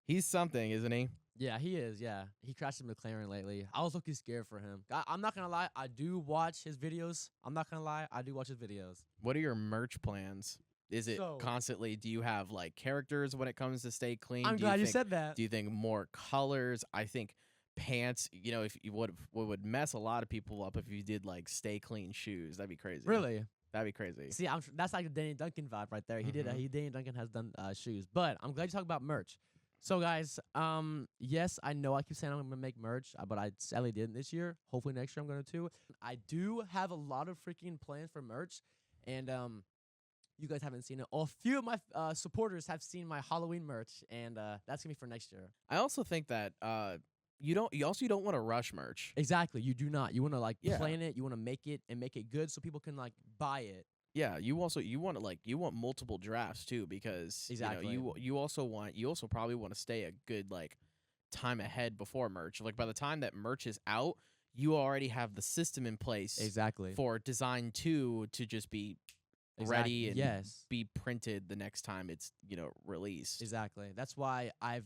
Speaker 2: He's something, isn't he?
Speaker 1: Yeah, he is. Yeah, he crashed a McLaren lately. I was looking scared for him. I'm not gonna lie. I do watch his videos. What
Speaker 2: are your merch plans? Is it constantly? Do you have like characters when it comes to stay clean?
Speaker 1: I'm glad you said that.
Speaker 2: Do you think more colors? I think pants. If you would mess a lot of people up if you did like stay clean shoes. That'd be crazy.
Speaker 1: Really?
Speaker 2: That'd be crazy.
Speaker 1: See, that's like the Danny Duncan vibe right there. Danny Duncan has done shoes, but I'm glad you talk about merch. So guys, yes, I know I keep saying I'm gonna make merch, but I sadly didn't this year. Hopefully next year I'm gonna too. I do have a lot of freaking plans for merch, and you guys haven't seen it. A few of my supporters have seen my Halloween merch, and that's gonna be for next year.
Speaker 2: I also think that you don't want to rush merch.
Speaker 1: Exactly, you do not. You want to like plan it. You want to make it and make it good so people can like buy it.
Speaker 2: Yeah, you want multiple drafts too, because you also probably want to stay a good like time ahead before merch. Like by the time that merch is out, you already have the system in place for design 2 to just be ready and be printed the next time it's released.
Speaker 1: Exactly. That's why I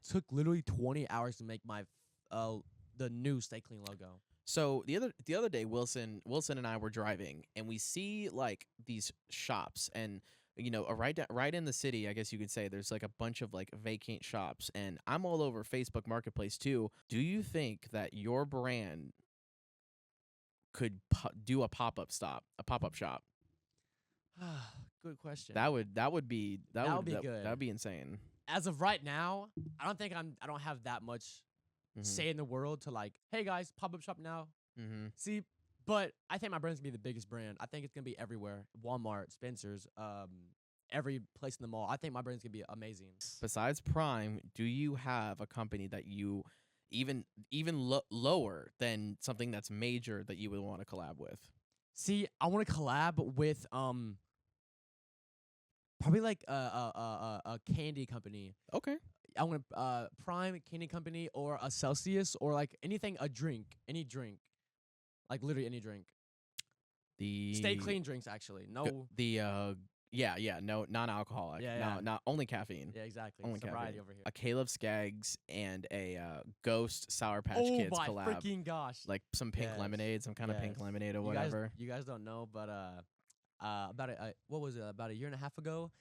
Speaker 1: took literally 20 hours to make my the new Stay Clean logo.
Speaker 2: So the other day, Wilson and I were driving, and we see like these shops, and right in the city, I guess you could say, there's like a bunch of like vacant shops, and I'm all over Facebook Marketplace too. Do you think that your brand could do a pop-up shop?
Speaker 1: Good question.
Speaker 2: That would be
Speaker 1: good.
Speaker 2: That would be insane.
Speaker 1: As of right now, I don't have that much say in the world to like, hey guys, pop-up shop now. See, but I think my brand's gonna be the biggest brand. I think it's gonna be everywhere. Walmart, Spencer's, every place in the mall. I think my brand's gonna be amazing.
Speaker 2: Besides Prime, do you have a company that you even lower than something that's major that you would want to collab with?
Speaker 1: See, I want to collab with probably like a candy company.
Speaker 2: Okay.
Speaker 1: I want a Prime candy company or a Celsius or like anything, any drink, like literally any drink.
Speaker 2: The
Speaker 1: Stay Clean drinks, actually. No.
Speaker 2: No, non-alcoholic. Not only caffeine.
Speaker 1: Yeah, exactly.
Speaker 2: Only
Speaker 1: sobriety
Speaker 2: caffeine.
Speaker 1: Over here.
Speaker 2: A Caleb Scaggs and a Ghost Sour Patch Kids collab.
Speaker 1: Oh my freaking gosh!
Speaker 2: Like some pink lemonade, some kind of pink lemonade or whatever.
Speaker 1: You guys don't know, but about a year and a half ago,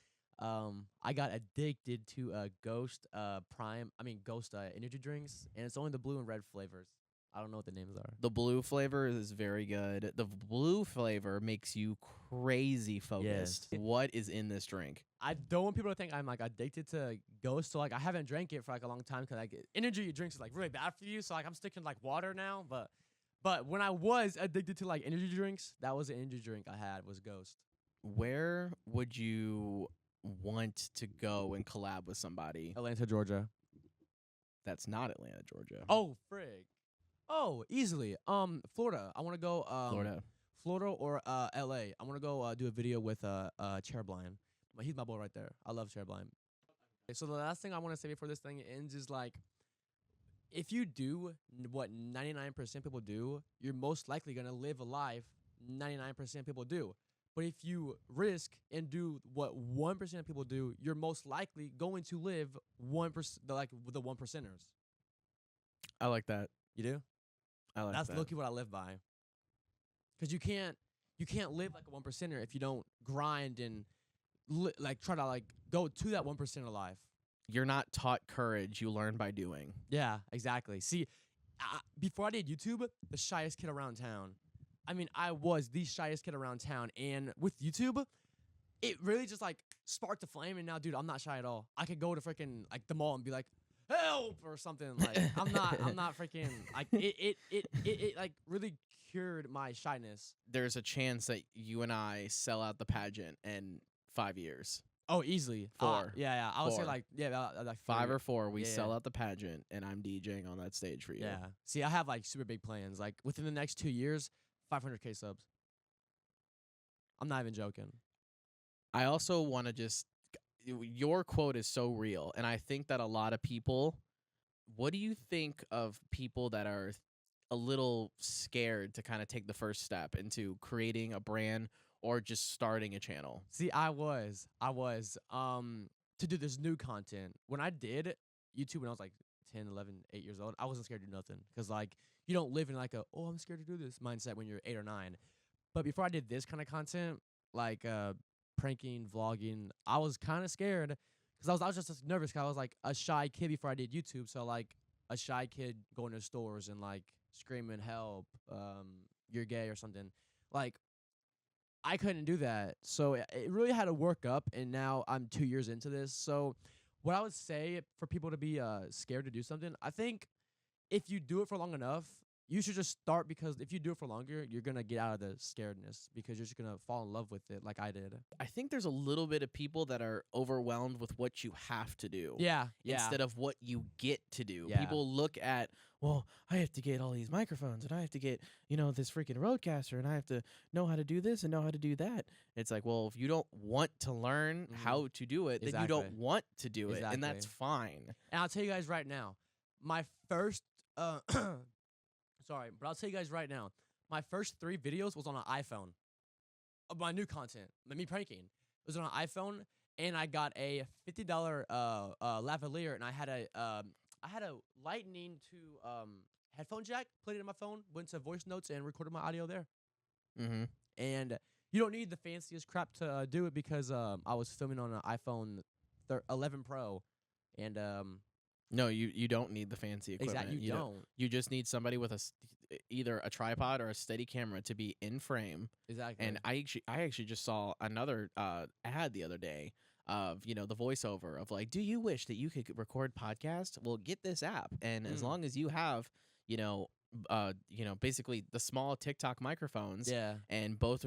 Speaker 1: I got addicted to Ghost Ghost energy drinks, and it's only the blue and red flavors. I don't know what the names are.
Speaker 2: The blue flavor is very good. The blue flavor makes you crazy focused. Yes. What is in this drink?
Speaker 1: I don't want people to think I'm like addicted to Ghost. So like I haven't drank it for like a long time because like energy drinks is like really bad for you. So like I'm sticking to like water now. But when I was addicted to like energy drinks, that was the energy drink I had was Ghost.
Speaker 2: Where would you want to go and collab with somebody?
Speaker 1: Atlanta, Georgia.
Speaker 2: That's not Atlanta, Georgia.
Speaker 1: Oh, frig. Oh, easily. Florida. I want to go. Florida or LA. I want to go do a video with Chairblind. But he's my boy right there. I love Chairblind. Okay, so the last thing I want to say before this thing ends is like, if you do what 99% people do, you're most likely gonna live a life 99% people do. But if you risk and do what 1% of people do, you're most likely going to live 1%, like the 1%ers.
Speaker 2: I like that.
Speaker 1: You do?
Speaker 2: I like that.
Speaker 1: That's literally what I live by. Because you can't live like a 1%er if you don't grind and like try to like go to that 1% life.
Speaker 2: You're not taught courage. You learn by doing.
Speaker 1: Yeah, exactly. See, before I did YouTube, the shyest kid around town. I mean, I was the shyest kid around town. And with YouTube, it really just like sparked a flame. And now, dude, I'm not shy at all. I could go to freaking like the mall and be like, help or something. Like I'm not freaking like it like really cured my shyness.
Speaker 2: There's a chance that you and I sell out the pageant in 5 years.
Speaker 1: Oh, easily.
Speaker 2: 4.
Speaker 1: Yeah. I would say like
Speaker 2: 5 or 4. We sell out the pageant, and I'm DJing on that stage for you.
Speaker 1: Yeah. See, I have like super big plans. Like within the next 2 years, 500K subs. I'm not even joking.
Speaker 2: I also want to just. Your quote is so real, and I think that a lot of people. What do you think of people that are a little scared to kind of take the first step into creating a brand or just starting a channel?
Speaker 1: See, I was to do this new content. When I did YouTube when I was like 10, 11, 8 years old, I wasn't scared to do nothing because like you don't live in like I'm scared to do this mindset when you're 8 or 9. But before I did this kind of content, like pranking, vlogging, I was kind of scared because I was just nervous because I was like a shy kid before I did YouTube. So like a shy kid going to stores and like screaming help, you're gay or something. Like I couldn't do that. So it really had to work up, and now I'm 2 years into this. So what I would say for people to be scared to do something, I think if you do it for long enough, you should just start, because if you do it for longer, you're going to get out of the scaredness because you're just going to fall in love with it like I did.
Speaker 2: I think there's a little bit of people that are overwhelmed with what you have to do.
Speaker 1: Yeah.
Speaker 2: Instead of what you get to do.
Speaker 1: Yeah.
Speaker 2: People look at, well, I have to get all these microphones and I have to get, this freaking Rodecaster and I have to know how to do this and know how to do that. It's like, well, if you don't want to learn how to do it, then you don't want to do it. And that's fine.
Speaker 1: And I'll tell you guys right now, my first sorry, but I'll tell you guys right now, my first 3 videos was on an iPhone of my new content, me pranking. It was on an iPhone, and I got a $50 lavalier, and I had a lightning to headphone jack, put it in my phone, went to voice notes, and recorded my audio there.
Speaker 2: Mm-hmm.
Speaker 1: And you don't need the fanciest crap to do it, because I was filming on an iPhone 11 Pro, and
Speaker 2: no, you don't need the fancy equipment.
Speaker 1: Exactly, you don't.
Speaker 2: You just need somebody with either a tripod or a steady camera to be in frame.
Speaker 1: Exactly.
Speaker 2: And I actually just saw another ad the other day of the voiceover of like, do you wish that you could record podcast? Well, get this app, and as long as you have basically the small TikTok microphones, and both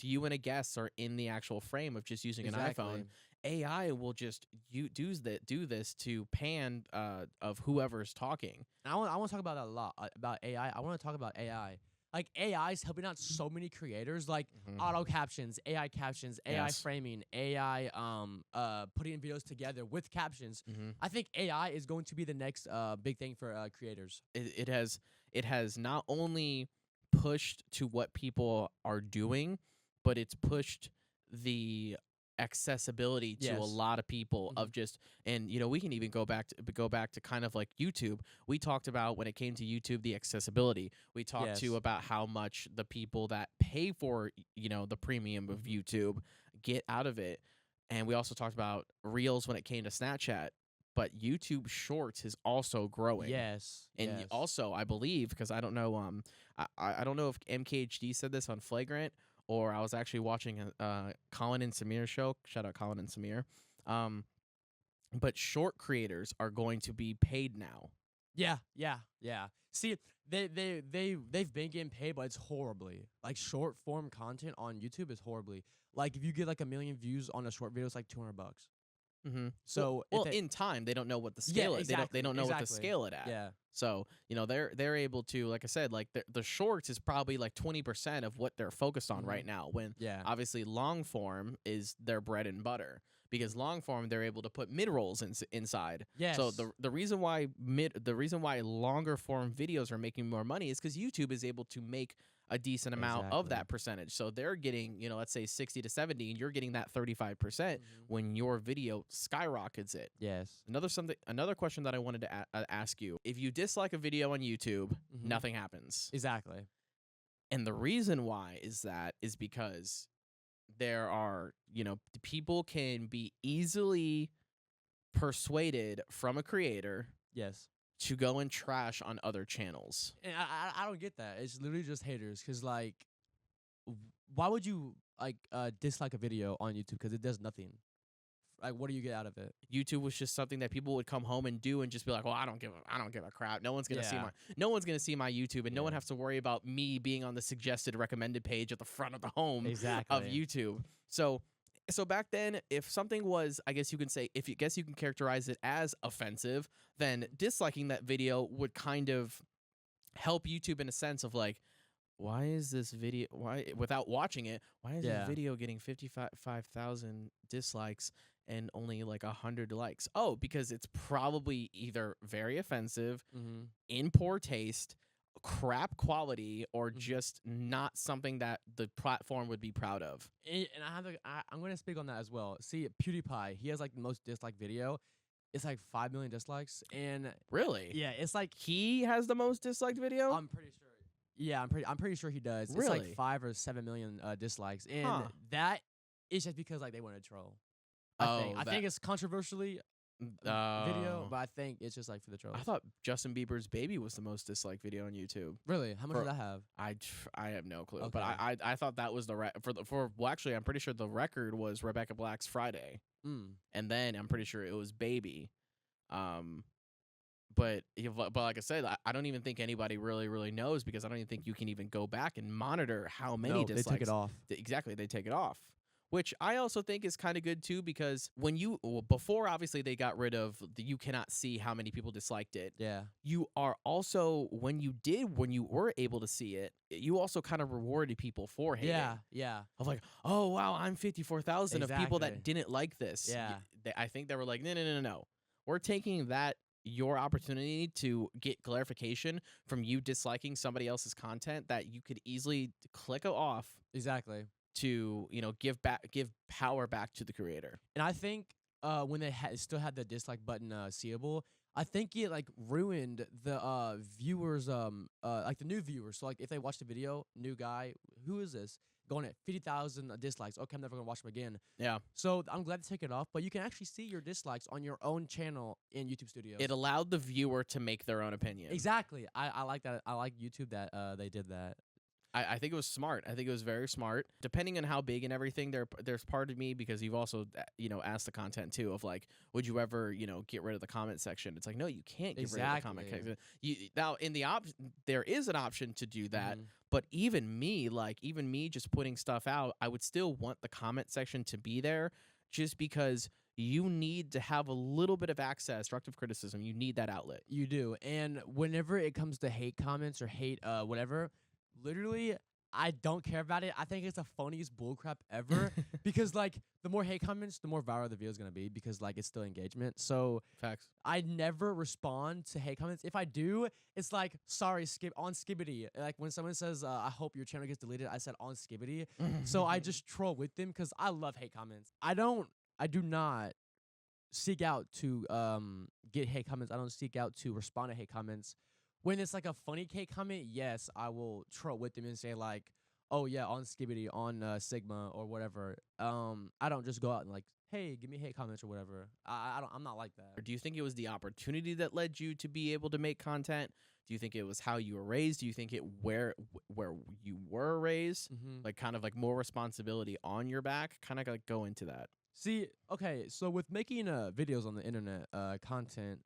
Speaker 2: you and a guest are in the actual frame of just using an iPhone. AI will just do this to pan of whoever's talking.
Speaker 1: And I want to talk about that a lot, about AI. I want to talk about AI. Like, AI is helping out so many creators, like auto captions, AI framing, AI putting videos together with captions. I think AI is going to be the next big thing for creators.
Speaker 2: It has not only pushed to what people are doing, but it's pushed the accessibility to a lot of people of just, and we can even go back to kind of like YouTube. We talked about, when it came to YouTube, the accessibility. We talked to about how much the people that pay for the premium of YouTube get out of it, and we also talked about Reels when it came to Snapchat. But YouTube Shorts is also growing. And also, I believe, because I don't know, I don't know if MKHD said this on Flagrant, or I was actually watching a Colin and Samir show. Shout out Colin and Samir. But short creators are going to be paid now.
Speaker 1: Yeah. See, they've been getting paid, but it's horribly. Like, short form content on YouTube is horribly. Like, if you get like 1 million views on a short video, it's like $200. So
Speaker 2: in time, they don't know what the scale is. They don't know what to scale it at.
Speaker 1: Yeah.
Speaker 2: So they're able to, like I said, like the shorts is probably like 20% of what they're focused on right now. When obviously long form is their bread and butter, because long form they're able to put mid rolls inside.
Speaker 1: Yes.
Speaker 2: So the reason why longer form videos are making more money is because YouTube is able to make a decent amount of that percentage. So they're getting, let's say 60 to 70, and you're getting that 35% when your video skyrockets it.
Speaker 1: Yes.
Speaker 2: Another question that I wanted to ask you: if you dislike a video on YouTube, nothing happens.
Speaker 1: Exactly.
Speaker 2: And the reason why is because there are, people can be easily persuaded from a creator.
Speaker 1: Yes.
Speaker 2: To go and trash on other channels.
Speaker 1: And I don't get that. It's literally just haters. Because, like, why would you, like, dislike a video on YouTube? Because it does nothing. Like, what do you get out of it?
Speaker 2: YouTube was just something that people would come home and do and just be like, well, I don't give a crap. No one's gonna see my YouTube, and no one has to worry about me being on the suggested recommended page at the front of the home of YouTube. So back then, if something was, I guess you can characterize it as offensive, then disliking that video would kind of help YouTube in a sense of like, why is this video, without watching it, why is this video getting 55,000 dislikes and only like 100 likes? Oh, because it's probably either very offensive, in poor taste, crap quality, or just not something that the platform would be proud of.
Speaker 1: And I'm going to speak on that as well. See, PewDiePie, he has like the most disliked video. It's like 5 million dislikes. And
Speaker 2: really?
Speaker 1: Yeah, it's like
Speaker 2: he has the most disliked video?
Speaker 1: I'm pretty sure. Yeah, I'm pretty sure he does.
Speaker 2: Really?
Speaker 1: It's like 5 or 7 million dislikes. And that is just because like they want to troll. I think it's controversially video, but I think it's just like for the trolls.
Speaker 2: I thought Justin Bieber's Baby was the most disliked video on YouTube.
Speaker 1: Really? How much does that have?
Speaker 2: I have no clue,
Speaker 1: Okay.
Speaker 2: but I thought that was well, actually I'm pretty sure the record was Rebecca Black's Friday, and then I'm pretty sure it was Baby. But like I said, I don't even think anybody really knows, because I don't even think you can even go back and monitor how many dislikes.
Speaker 1: They take it off.
Speaker 2: Exactly, they take it off. Which I also think is kind of good too, because before obviously they got rid of you cannot see how many people disliked it.
Speaker 1: Yeah.
Speaker 2: You are also, when you were able to see it, you also kind of rewarded people for hating.
Speaker 1: Yeah.
Speaker 2: Of like, oh wow, I'm 54,000 of people that didn't like this.
Speaker 1: Yeah.
Speaker 2: I think they were like, no. We're taking your opportunity to get clarification from you disliking somebody else's content that you could easily click off.
Speaker 1: Exactly.
Speaker 2: To give power back to the creator.
Speaker 1: And I think when they still had the dislike button seeable, I think it like ruined the viewers like the new viewers. So like if they watch the video, new guy, who is this? Going at 50,000 dislikes. Okay, I'm never gonna watch them again.
Speaker 2: Yeah.
Speaker 1: So I'm glad to take it off, but you can actually see your dislikes on your own channel in YouTube Studios.
Speaker 2: It allowed the viewer to make their own opinion.
Speaker 1: Exactly. I like that. I like YouTube that they did that.
Speaker 2: I think it was smart. I think it was very smart. Depending on how big and everything, there's part of me, because you've also asked the content too of like, would you ever get rid of the comment section? It's like, no, you can't get rid of the comment section. Now in the there is an option to do that, but even me just putting stuff out, I would still want the comment section to be there, just because you need to have a little bit of access, constructive criticism. You need that outlet. You do, and whenever it comes to hate comments or hate whatever. Literally, I don't care about it. I think it's the funniest bullcrap ever because, like, the more hate comments, the more viral the video is going to be, because, like, it's still engagement. So, facts. I
Speaker 1: never respond to hate comments. If I do, it's like, sorry, on Skibbity. Like, when someone says, I hope your channel gets deleted, I said on Skibbity. So, I just troll with them because I love hate comments. I do not seek out to get hate comments. I don't seek out to respond to hate comments. When it's like a funny hate comment, yes, I will troll with them and say like, oh yeah, on Skibbity, on Sigma or whatever. I don't just go out and like, hey, give me hate comments or whatever. I'm not like that. Or do you think it was the opportunity that led you to be able to make content? Do you think it was how you were raised? Do you think it where you were raised? Like kind of like more responsibility on your back? Kind of like go into that. See, okay, so with making videos on the internet, content,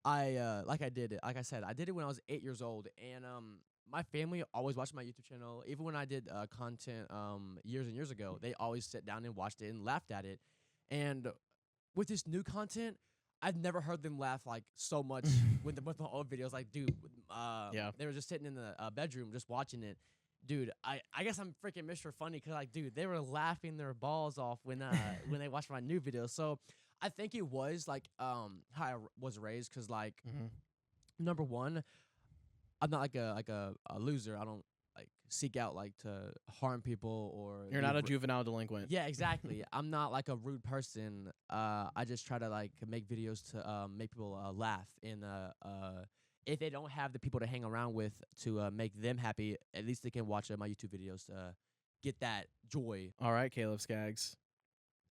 Speaker 1: I did it. Like I said, I did it when I was 8 years old, and my family always watched my YouTube channel. Even when I did content years and years ago, they always sat down and watched it and laughed at it. And with this new content, I've never heard them laugh like so much with the old videos. Like, dude, they were just sitting in the bedroom just watching it. Dude, I guess I'm freaking Mr. Funny because, like, dude, they were laughing their balls off when they watched my new videos. So I think it was like how I was raised, because like number one, I'm not like a loser. I don't like seek out like to harm people or. You're not a juvenile delinquent. Yeah, exactly. I'm not like a rude person. I just try to like make videos to make people laugh, and if they don't have the people to hang around with to make them happy, at least they can watch my YouTube videos to get that joy. All right, Caleb Scaggs.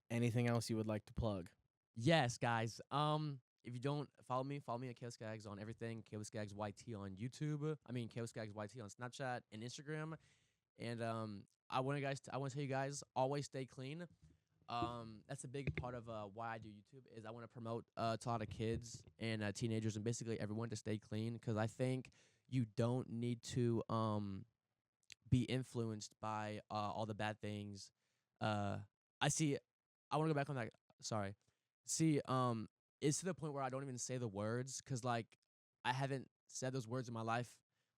Speaker 1: Anything else you would like to plug? Yes, guys. If you don't follow me at Caleb Scaggs on everything. Caleb Scaggs YT on YouTube. I mean, Caleb Scaggs YT on Snapchat and Instagram. And I want to tell you guys, always stay clean. That's a big part of why I do YouTube, is I want to promote to a lot of kids and teenagers and basically everyone to stay clean, because I think you don't need to be influenced by all the bad things. I want to go back on that. Sorry. See, it's to the point where I don't even say the words, because like I haven't said those words in my life.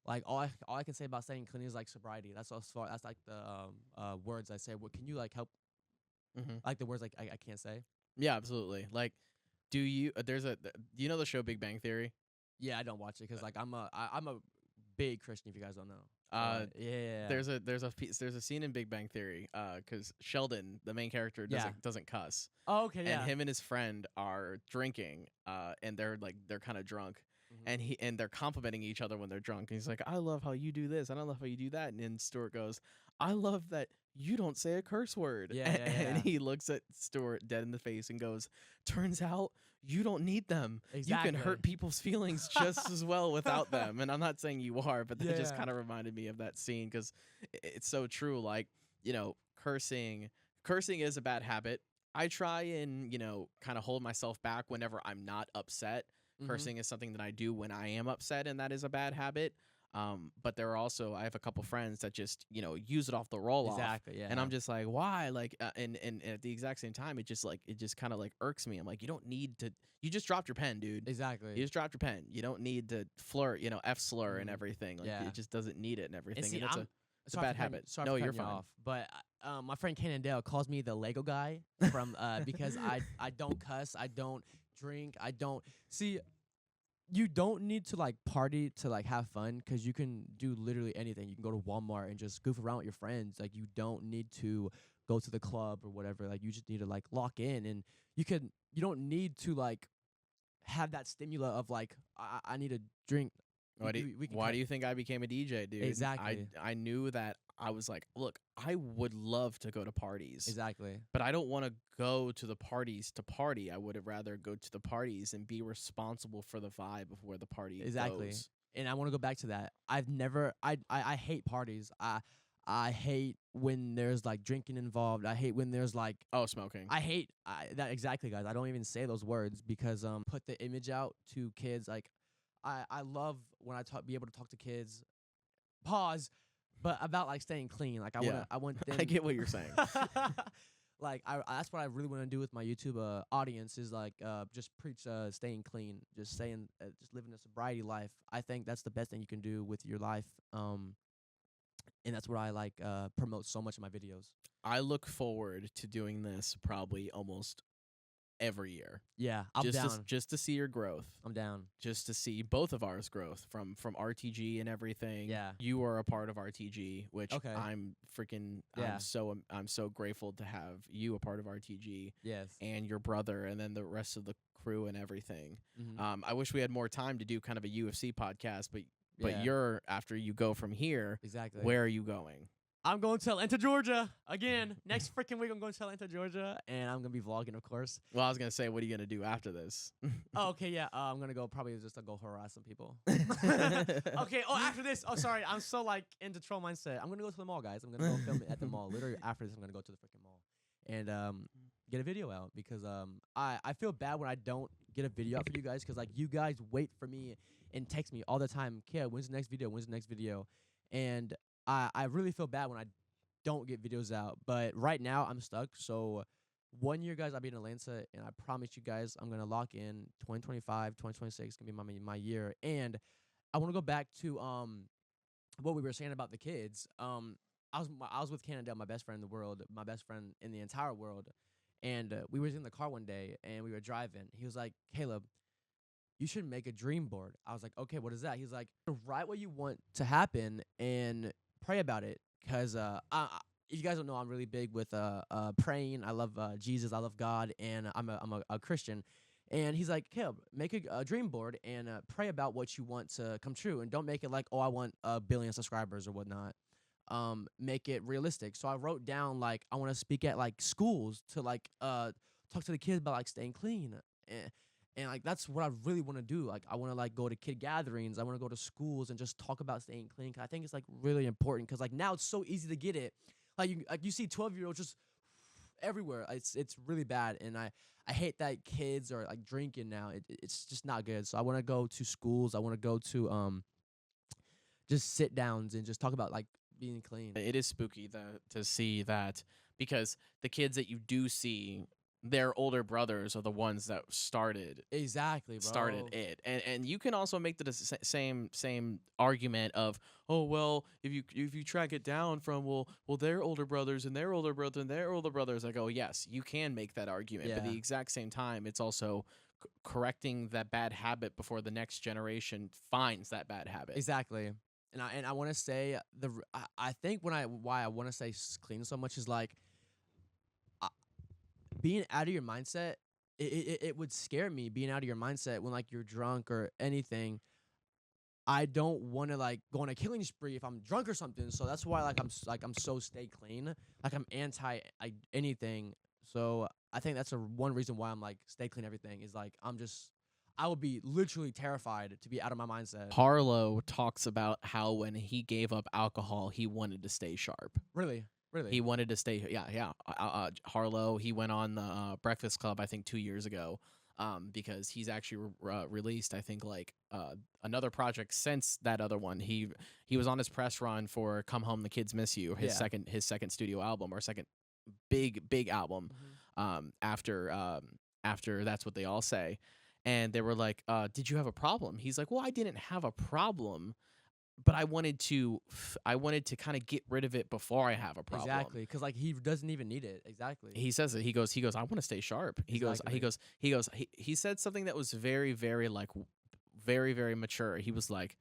Speaker 1: Like all I can say about staying clean is like sobriety. That's like the words I say. What can you like help? Like the words like I can't say. Yeah, absolutely. Like, do you you know the show Big Bang Theory? Yeah, I don't watch it because like I'm a big Christian, if you guys don't know. Yeah. There's a scene in Big Bang Theory because Sheldon, the main character, doesn't cuss. Oh, okay. Yeah. And him and his friend are drinking and they're kind of drunk.
Speaker 2: and they're complimenting each other when they're drunk. And he's like, I love how you do this, and I love how you do that. And then Stuart goes, I love that you don't say a curse word. And he looks at Stuart dead in the face and goes, turns out you don't need them.
Speaker 1: Exactly.
Speaker 2: You can hurt people's feelings just as well without them. And I'm not saying you are, but that just kind of reminded me of that scene because it's so true. Like, you know, cursing is a bad habit. I try and, you know, kind of hold myself back whenever I'm not upset. Cursing is something that I do when I am upset, and that is a bad habit. But there are also, I have a couple friends that just, you know, use it off the roll off.
Speaker 1: Exactly, yeah.
Speaker 2: And I'm just like, why? Like, and at the exact same time, it just kind of like irks me. I'm like, you don't need to, you just dropped your pen, dude.
Speaker 1: Exactly.
Speaker 2: You just dropped your pen. You don't need to flirt, you know, F slur and everything. Like, it just doesn't need it and everything. And see, it's a bad habit. No, you're fine. Off,
Speaker 1: but my friend Cannondale calls me the Lego guy from because I don't cuss, I don't drink, I don't see. You don't need to like party to like have fun because you can do literally anything. You can go to Walmart and just goof around with your friends. Like you don't need to go to the club or whatever. Like you just need to like lock in, and you don't need to like have that stimula of like I need to drink.
Speaker 2: Why do you think I became a DJ, dude?
Speaker 1: Exactly.
Speaker 2: I knew that I was like, look, I would love to go to parties.
Speaker 1: Exactly.
Speaker 2: But I don't want to go to the parties to party. I would have rather go to the parties and be responsible for the vibe of where the party goes.
Speaker 1: And I want to go back to that. I hate parties. I hate when there's like drinking involved. I hate when there's like
Speaker 2: smoking.
Speaker 1: I hate that exactly, guys. I don't even say those words because put the image out to kids. Like I love when be able to talk to kids. Pause. But about like staying clean, like I want them.
Speaker 2: I get what you're saying.
Speaker 1: Like that's what I really want to do with my YouTube audience is like just preach staying clean, just saying just living a sobriety life. I think that's the best thing you can do with your life. And that's what I like promote so much in my videos.
Speaker 2: I look forward to doing this probably almost every year.
Speaker 1: Yeah, I'm down.
Speaker 2: Just to see your growth.
Speaker 1: I'm down.
Speaker 2: Just to see both of ours growth from RTG and everything.
Speaker 1: Yeah.
Speaker 2: You are a part of RTG, which
Speaker 1: okay.
Speaker 2: I'm so grateful to have you a part of RTG.
Speaker 1: Yes.
Speaker 2: And your brother and then the rest of the crew and everything.
Speaker 1: Mm-hmm.
Speaker 2: I wish we had more time to do kind of a UFC podcast, but you're after you go from here.
Speaker 1: Exactly.
Speaker 2: Where are you going?
Speaker 1: I'm going to Atlanta, Georgia again. Next freaking week, I'm going to Atlanta, Georgia, and I'm gonna be vlogging, of course.
Speaker 2: Well, I was gonna say, what are you gonna do after this?
Speaker 1: Oh, okay, yeah. I'm gonna go probably just to go harass some people. Okay. Oh, after this. Oh, sorry. I'm so like into troll mindset. I'm gonna go to the mall, guys. I'm gonna go film it at the mall. Literally after this, I'm gonna go to the freaking mall and get a video out because I feel bad when I don't get a video out for you guys because like you guys wait for me and text me all the time. Kid, when's the next video? When's the next video? And I really feel bad when I don't get videos out, but right now I'm stuck. So 1 year, guys, I'll be in Atlanta, and I promise you guys I'm going to lock in 2025, 2026 is going to be my year. And I want to go back to what we were saying about the kids. I was with Cannondale, my best friend in the world, my best friend in the entire world, and we was in the car one day, and we were driving. He was like, Caleb, you should make a dream board. I was like, okay, what is that? He's like, write what you want to happen and pray about it. Because if you guys don't know, I'm really big with praying. I love Jesus. I love God. And I'm a Christian. And he's like, Caleb, make a dream board and pray about what you want to come true. And don't make it like, oh, I want 1 billion subscribers or whatnot. Make it realistic. So I wrote down, like, I want to speak at, like, schools to, like, talk to the kids about, like, staying clean. And like, that's what I really want to do. Like, I want to, like, go to kid gatherings. I want to go to schools and just talk about staying clean. 'Cause I think it's, like, really important. Because, like, now it's so easy to get it. Like, you see 12-year-olds just everywhere. It's really bad. And I hate that kids are, like, drinking now. It's just not good. So I want to go to schools. I want to go to just sit downs and just talk about, like, being clean.
Speaker 2: It is spooky to see that because the kids that you do see, their older brothers are the ones that started it, and you can also make the same argument of, oh well, if you track it down from well their older brothers and their older brother and their older brothers, I go, yes, you can make that argument, but at the exact same time, it's also correcting that bad habit before the next generation finds that bad habit.
Speaker 1: Exactly. And I want to say I think why I want to say clean so much is like being out of your mindset. It would scare me being out of your mindset when like you're drunk or anything. I don't want to like go on a killing spree if I'm drunk or something. So that's why I'm so stay clean. Like I'm anti anything. So I think that's one reason why I'm like stay clean. Everything is like I would be literally terrified to be out of my mindset.
Speaker 2: Harlow talks about how when he gave up alcohol, he wanted to stay sharp.
Speaker 1: Really?
Speaker 2: He wanted to stay. Yeah. Harlow, he went on the Breakfast Club, I think 2 years ago, because he's actually released, I think, like another project since that other one. He was on his press run for "Come Home, the Kids Miss You," his second studio album, or second big album. After That's What They All Say. And they were like, did you have a problem? He's like, well, I didn't have a problem, but I wanted to kind of get rid of it before I have a problem.
Speaker 1: Exactly, because like he doesn't even need it. Exactly.
Speaker 2: He says it. He goes, I want to stay sharp. He said something that was very, very like very, very mature. He was like,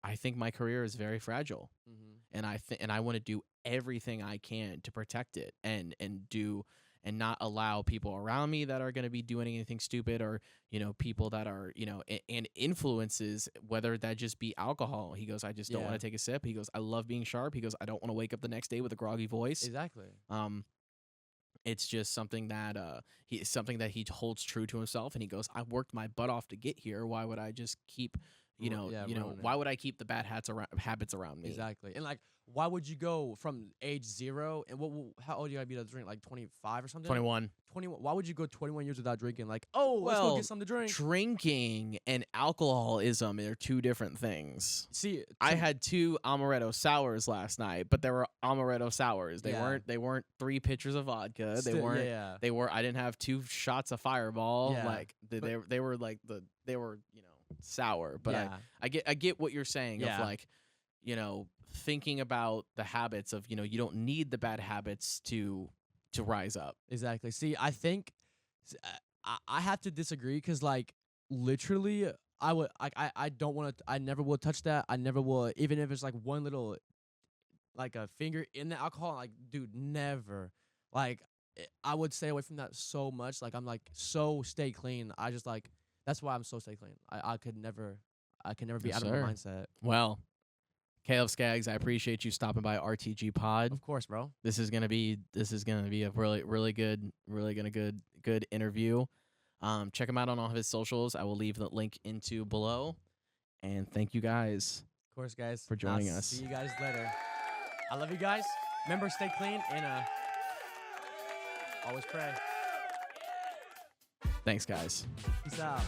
Speaker 2: I think my career is very fragile, and I want to do everything I can to protect it and not allow people around me that are going to be doing anything stupid, or, people that are, and influences, whether that just be alcohol. He goes, I just don't want to take a sip. He goes, I love being sharp. He goes, I don't want to wake up the next day with a groggy voice.
Speaker 1: Exactly.
Speaker 2: It's just something that he holds true to himself. And he goes, I worked my butt off to get here. Why would I just keep, why would I keep the bad habits around me?
Speaker 1: Exactly. And like, why would you go from age 0 and how old you gotta be to drink? Like 25 or something?
Speaker 2: 21.
Speaker 1: 21. Why would you go 21 years without drinking? Like, let's go get something to drink.
Speaker 2: Drinking and alcoholism are two different things.
Speaker 1: See,
Speaker 2: I had 2 amaretto sours last night, but they were amaretto sours. They weren't 3 pitchers of vodka. They were. I didn't have 2 shots of Fireball.
Speaker 1: Yeah.
Speaker 2: Like they were like they were sour. But I get what you're saying of like, thinking about the habits of, you don't need the bad habits to rise up.
Speaker 1: Exactly. See, I think I have to disagree, because like literally I don't want to. I never will touch that. I never will, even if it's like one little like a finger in the alcohol. Like, dude, never. Like, I would stay away from that so much. Like, I'm like so stay clean. I just like that's why I'm so stay clean. I could never be out of my mindset.
Speaker 2: Well, Caleb Scaggs, I appreciate you stopping by RTG Pod.
Speaker 1: Of course, bro.
Speaker 2: This is gonna be a really good interview. Check him out on all of his socials. I will leave the link into below. And thank you guys.
Speaker 1: Of course, guys,
Speaker 2: for joining us.
Speaker 1: See you guys later. I love you guys. Remember, stay clean and always pray.
Speaker 2: Thanks, guys.
Speaker 1: Peace out.